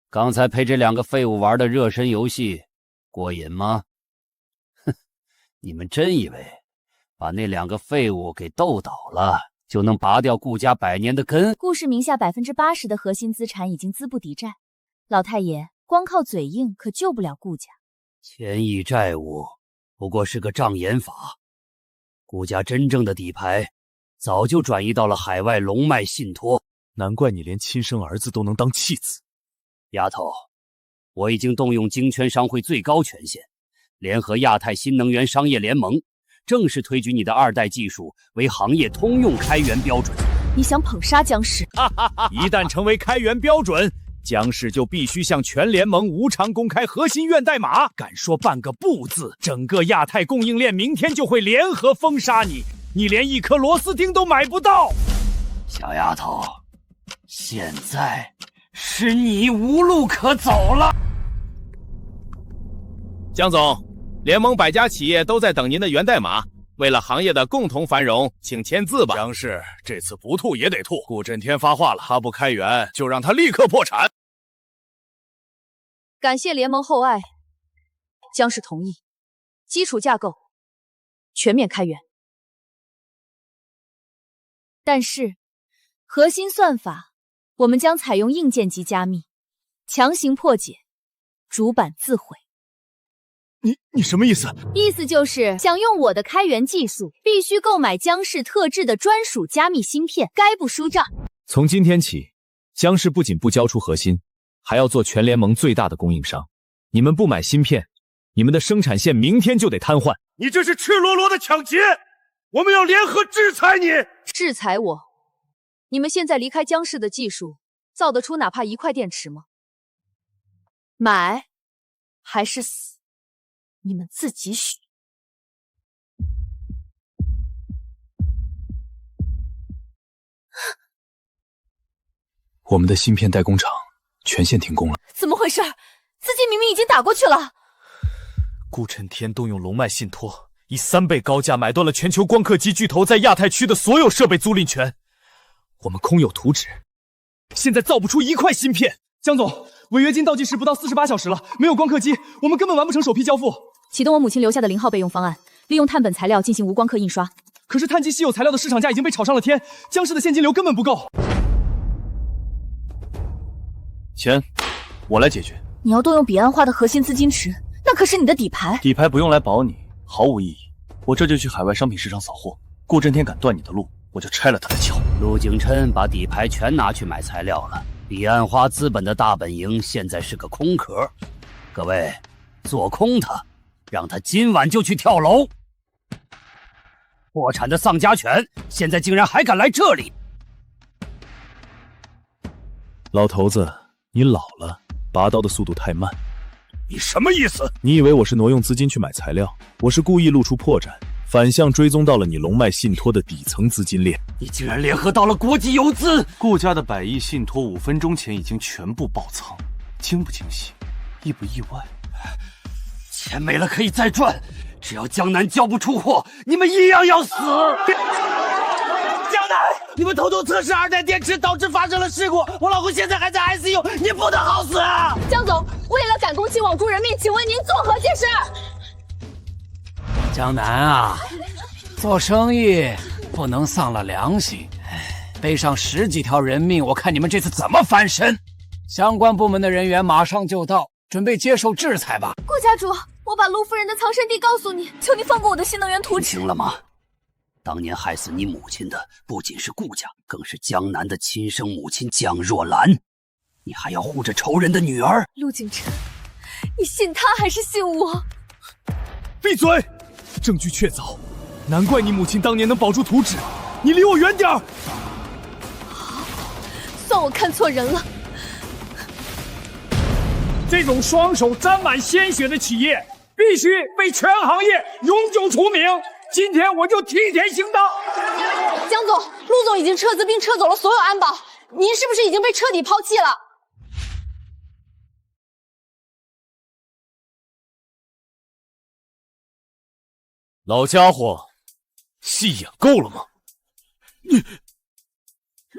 刚才陪这2个废物玩的热身游戏，过瘾吗？哼，你们真以为把那2个废物给斗倒了，就能拔掉顾家100年的根？顾氏名下80%的核心资产已经资不抵债，老太爷光靠嘴硬可救不了顾家。千亿债务不过是个障眼法，顾家真正的底牌早就转移到了海外龙脉信托。难怪你连亲生儿子都能当弃子。丫头，我已经动用京圈商会最高权限，联合亚太新能源商业联盟，正式推举你的2代技术为行业通用开源标准。你想捧杀江氏？一旦成为开源标准，江氏就必须向全联盟无偿公开核心源代码。敢说半个不字，整个亚太供应链明天就会联合封杀你，你连1颗螺丝钉都买不到。小丫头，现在是你无路可走了。江总，联盟100家企业都在等您的源代码，为了行业的共同繁荣，请签字吧。江氏这次不吐也得吐，顾震天发话了，他不开源就让他立刻破产。感谢联盟厚爱，江氏同意，基础架构全面开源，但是核心算法我们将采用硬件级加密，强行破解，主板自毁。你什么意思？意思就是想用我的开源技术，必须购买江氏特制的专属加密芯片，概不输账。从今天起，江氏不仅不交出核心，还要做全联盟最大的供应商。你们不买芯片，你们的生产线明天就得瘫痪。你这是赤裸裸的抢劫！我们要联合制裁你！制裁我？你们现在离开江氏的技术，造得出哪怕1块电池吗？买还是死？你们自己选。我们的芯片代工厂全线停工了。怎么回事？资金明明已经打过去了。顾震天动用龙脉信托，以3倍高价买断了全球光刻机巨头在亚太区的所有设备租赁权。我们空有图纸，现在造不出1块芯片。江总，违约金倒计时不到48小时了，没有光刻机，我们根本完不成首批交付。启动我母亲留下的0号备用方案，利用碳本材料进行无光刻印刷。可是碳基稀有材料的市场价已经被炒上了天，江氏的现金流根本不够。钱，我来解决。你要动用彼岸花的核心资金池，那可是你的底牌。底牌不用来保你，毫无意义。我这就去海外商品市场扫货。顾震天敢断你的路，我就拆了他的桥。陆景琛把底牌全拿去买材料了，彼岸花资本的大本营现在是个空壳。各位，做空他，让他今晚就去跳楼。破产的丧家犬，现在竟然还敢来这里！老头子，你老了，拔刀的速度太慢。你什么意思？你以为我是挪用资金去买材料？我是故意露出破绽，反向追踪到了你龙脉信托的底层资金链。你竟然联合到了国际游资！顾家的100亿信托5分钟前已经全部爆仓，惊不惊喜？意不意外？钱没了可以再赚，只要江南交不出货，你们一样要死！江南，你们偷偷测试2代电池，导致发生了事故，我老公现在还在 ICU， 你不能好死啊！江总，为了赶工期网助人命，请问您作何解释？江南啊，做生意不能丧了良心，背上10几条人命，我看你们这次怎么翻身！相关部门的人员马上就到，准备接受制裁吧。顾家主，我把陆夫人的藏身地告诉你，求你放过我的新能源图纸。行了吗？当年害死你母亲的不仅是顾家，更是江南的亲生母亲江若兰。你还要护着仇人的女儿？陆景琛，你信他还是信我？闭嘴！证据确凿，难怪你母亲当年能保住图纸。你离我远点儿！算我看错人了。这种双手沾满鲜血的企业，必须被全行业永久除名。今天我就替天行道。江总，陆总已经撤资并撤走了所有安保，您是不是已经被彻底抛弃了？老家伙，戏演够了吗？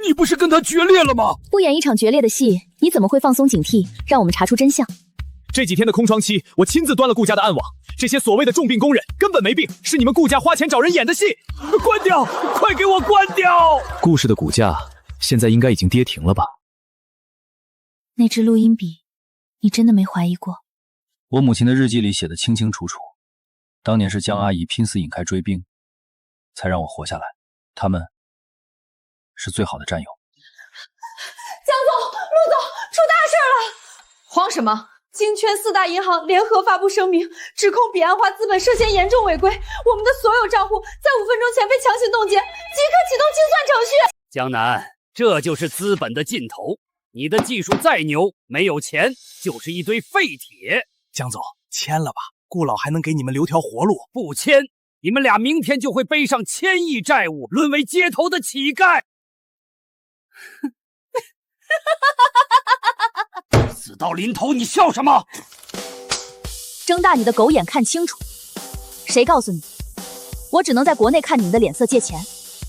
你不是跟他决裂了吗？不演一场决裂的戏，你怎么会放松警惕，让我们查出真相？这几天的空窗期，我亲自端了顾家的暗网，这些所谓的重病工人根本没病，是你们顾家花钱找人演的戏。关掉，快给我关掉！故事的股价现在应该已经跌停了吧？那支录音笔，你真的没怀疑过？我母亲的日记里写的清清楚楚，当年是江阿姨拼死引开追兵，才让我活下来。他们是最好的战友。江总、陆总，出大事了！慌什么？京圈4大银行联合发布声明，指控彼岸华资本涉嫌严重违规，我们的所有账户在5分钟前被强行冻结，即刻启动清算程序。江南，这就是资本的尽头。你的技术再牛，没有钱就是一堆废铁。江总，签了吧，顾老还能给你们留条活路。不签，你们俩明天就会背上1000亿债务，沦为街头的乞丐。死到临头，你笑什么？睁大你的狗眼看清楚！谁告诉你，我只能在国内看你们的脸色借钱？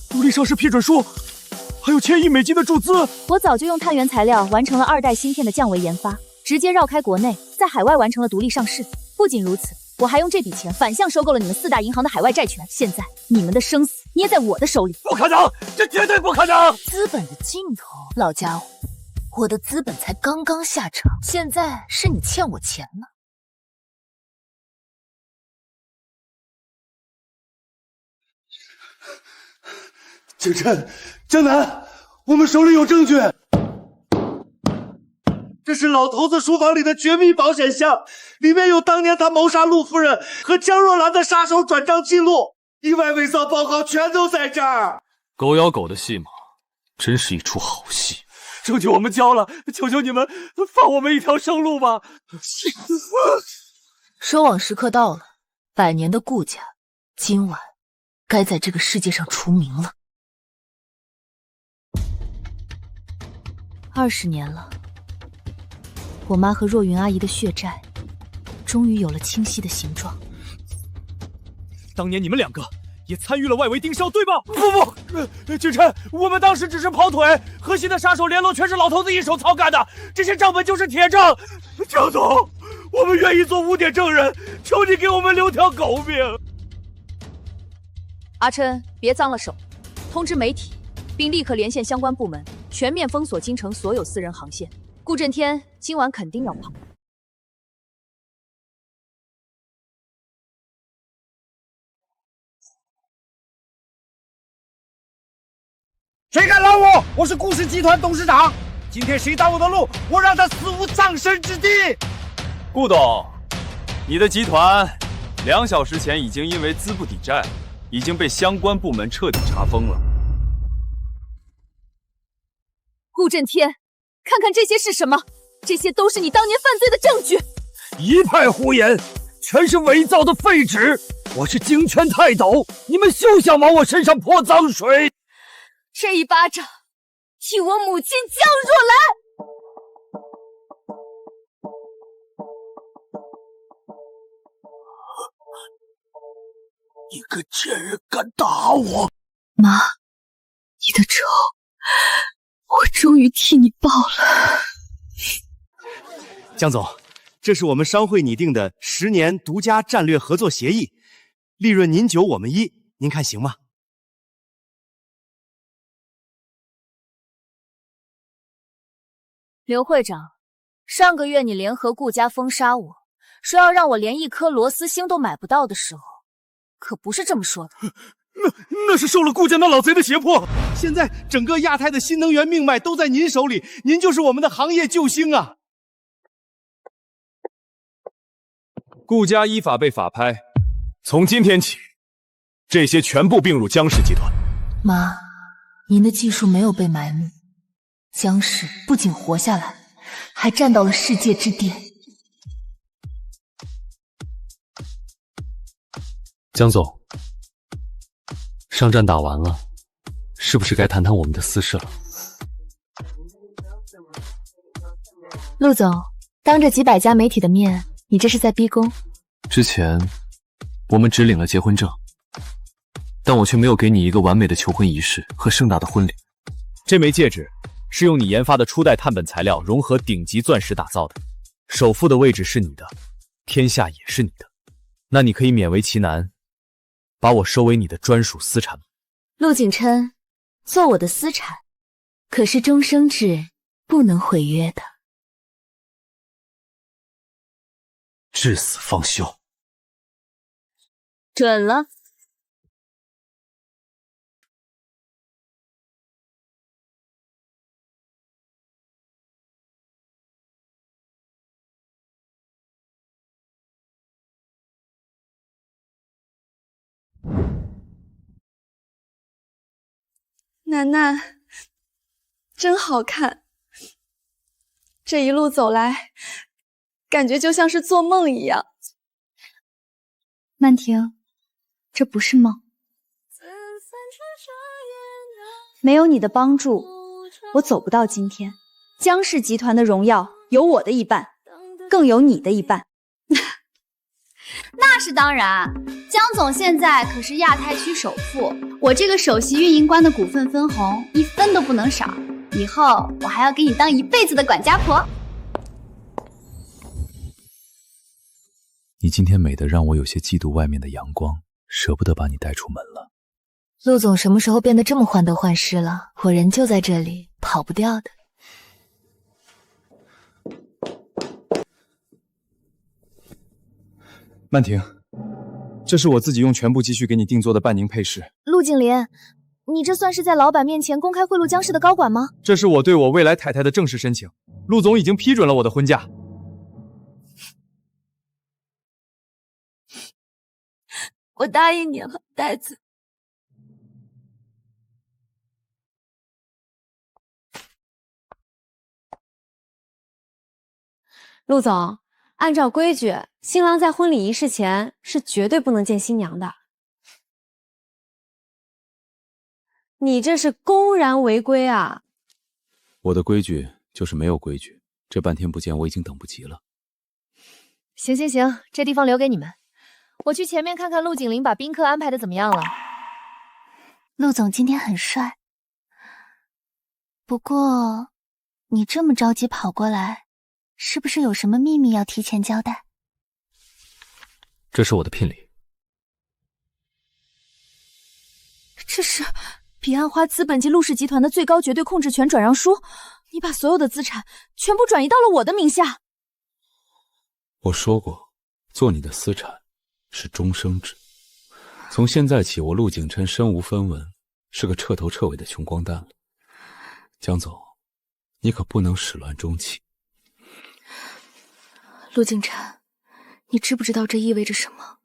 独立上市批准书，还有1000亿美金的注资。我早就用碳原材料完成了2代芯片的降维研发，直接绕开国内，在海外完成了独立上市。不仅如此，我还用这笔钱反向收购了你们4大银行的海外债权。现在你们的生死捏在我的手里。不可能，这绝对不可能！资本的尽头，老家伙，我的资本才刚刚下场，现在是你欠我钱呢。景琛、江南，我们手里有证据。这是老头子书房里的绝密保险箱，里面有当年他谋杀陆夫人和江若兰的杀手转账记录，意外伪造报告全都在这儿。狗咬狗的戏码，真是一出好戏。证据我们交了，求求你们放我们一条生路吧。收网时刻到了，100年的顾家，今晚该在这个世界上除名了。20年了，我妈和若云阿姨的血债，终于有了清晰的形状。当年你们2个也参与了外围盯梢，对吧？不，景琛，我们当时只是跑腿，核心的杀手联络全是老头子一手操干的，这些账本就是铁证。江总，我们愿意做污点证人，求你给我们留条狗命。阿琛，别脏了手，通知媒体，并立刻连线相关部门，全面封锁京城所有私人航线。顾震天今晚肯定要跑。谁敢拦我？我是顾氏集团董事长。今天谁挡我的路，我让他死无葬身之地。顾董，你的集团2小时前已经因为资不抵债，已经被相关部门彻底查封了。顾震天，看看这些是什么？这些都是你当年犯罪的证据。一派胡言，全是伪造的废纸。我是京圈泰斗，你们休想往我身上泼脏水。这一巴掌，替我母亲江若兰！你个贱人，敢打我！妈，你的仇，我终于替你报了。江总，这是我们商会拟定的10年独家战略合作协议，利润您9我们1，您看行吗？刘会长，上个月你联合顾家封杀我，说要让我连一颗螺丝星都买不到的时候，可不是这么说的。那是受了顾家那老贼的胁迫。现在整个亚太的新能源命脉都在您手里，您就是我们的行业救星啊！顾家依法被法拍，从今天起，这些全部并入江氏集团。妈，您的技术没有被埋没，江氏不仅活下来，还站到了世界之巅。江总，上战打完了，是不是该谈谈我们的私事了？陆总，当着几百家媒体的面，你这是在逼宫？之前我们只领了结婚证，但我却没有给你一个完美的求婚仪式和盛大的婚礼。这枚戒指是用你研发的初代碳本材料融合顶级钻石打造的，首付的位置是你的，天下也是你的，那你可以勉为其难，把我收为你的专属私产吗？陆景琛，做我的私产，可是终生制，不能毁约的。至死方休。准了。楠楠，真好看。这一路走来，感觉就像是做梦一样。曼婷，这不是梦。没有你的帮助，我走不到今天。江氏集团的荣耀有我的一半，更有你的一半。那是当然，江总现在可是亚太区首富，我这个首席运营官的股份分红1分都不能少。以后我还要给你当一辈子的管家婆。你今天美得让我有些嫉妒外面的阳光，舍不得把你带出门了。陆总什么时候变得这么患得患失了？我人就在这里，跑不掉的。曼婷，这是我自己用全部积蓄给你定做的半凝配饰。陆景林，你这算是在老板面前公开贿赂江氏的高管吗？这是我对我未来太太的正式申请，陆总已经批准了我的婚嫁。我答应你了，呆子。陆总，按照规矩，新郎在婚礼仪式前是绝对不能见新娘的。你这是公然违规啊！我的规矩就是没有规矩，这半天不见，我已经等不及了。行行行，这地方留给你们，我去前面看看陆景林把宾客安排的怎么样了。陆总今天很帅，不过你这么着急跑过来，是不是有什么秘密要提前交代？这是我的聘礼。这是彼岸花资本及陆氏集团的最高绝对控制权转让书，你把所有的资产全部转移到了我的名下。我说过，做你的私产是终生制。从现在起，我陆景琛身无分文，是个彻头彻尾的穷光蛋了。江总，你可不能始乱终弃。陆景琛，你知不知道这意味着什么？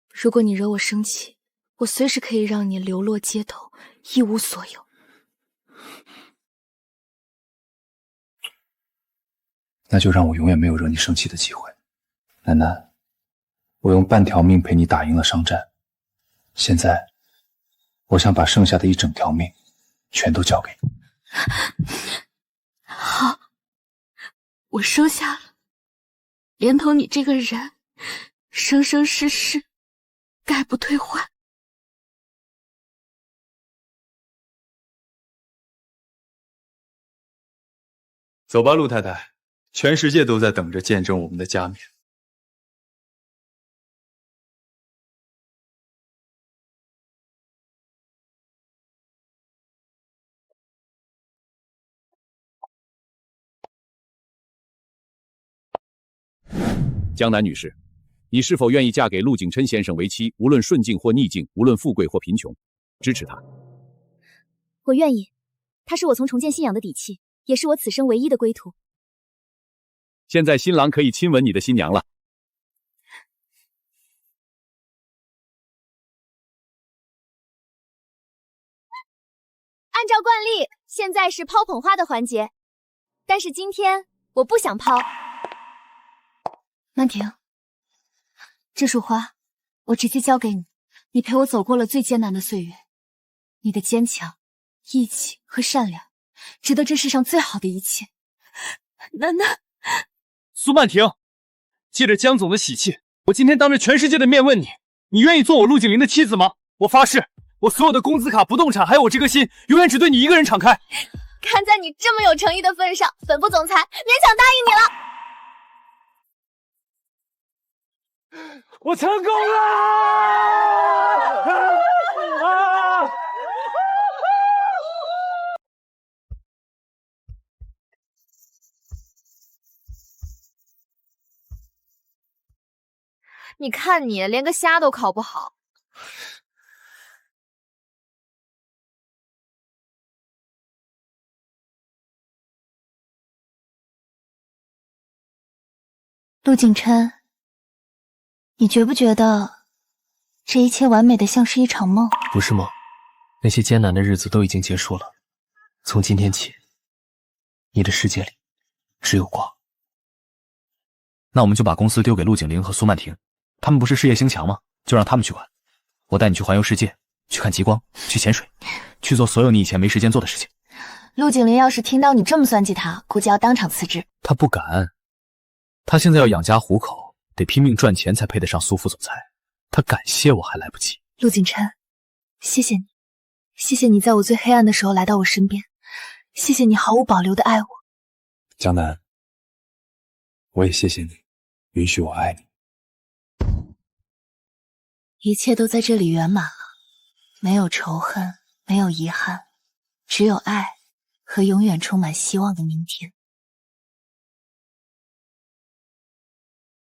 如果你惹我生气，我随时可以让你流落街头，一无所有。那就让我永远没有惹你生气的机会。楠楠，我用半条命陪你打赢了商战，现在我想把剩下的一整条命全都交给你。好，我收下了，连同你这个人，生生世世概不退还。走吧，陆太太，全世界都在等着见证我们的加冕。江南女士，你是否愿意嫁给陆景琛先生为妻？无论顺境或逆境，无论富贵或贫穷，支持他。我愿意，他是我从重建信仰的底气，也是我此生唯一的归途。现在新郎可以亲吻你的新娘了。按照惯例，现在是抛捧花的环节，但是今天我不想抛。曼婷，这束花我直接交给你，你陪我走过了最艰难的岁月，你的坚强、义气和善良，值得这世上最好的一切。楠楠，苏曼婷，借着江总的喜气，我今天当着全世界的面问你，你愿意做我陆景林的妻子吗？我发誓，我所有的工资卡、不动产，还有我这颗心，永远只对你一个人敞开。看在你这么有诚意的份上，本部总裁勉强答应你了。我成功了！你看你连个虾都烤不好。陆景琛，你觉不觉得这一切完美的像是一场梦？不是梦，那些艰难的日子都已经结束了。从今天起，你的世界里只有光。那我们就把公司丢给陆景玲和苏曼婷，他们不是事业心强吗？就让他们去管。我带你去环游世界，去看极光，去潜水，去做所有你以前没时间做的事情。陆景玲要是听到你这么算计他，估计要当场辞职。他不敢，他现在要养家糊口，得拼命赚钱才配得上苏副总裁。他感谢我还来不及。陆景琛，谢谢你，谢谢你在我最黑暗的时候来到我身边，谢谢你毫无保留的爱我。江南，我也谢谢你，允许我爱你。一切都在这里圆满了，没有仇恨，没有遗憾，只有爱和永远充满希望的明天。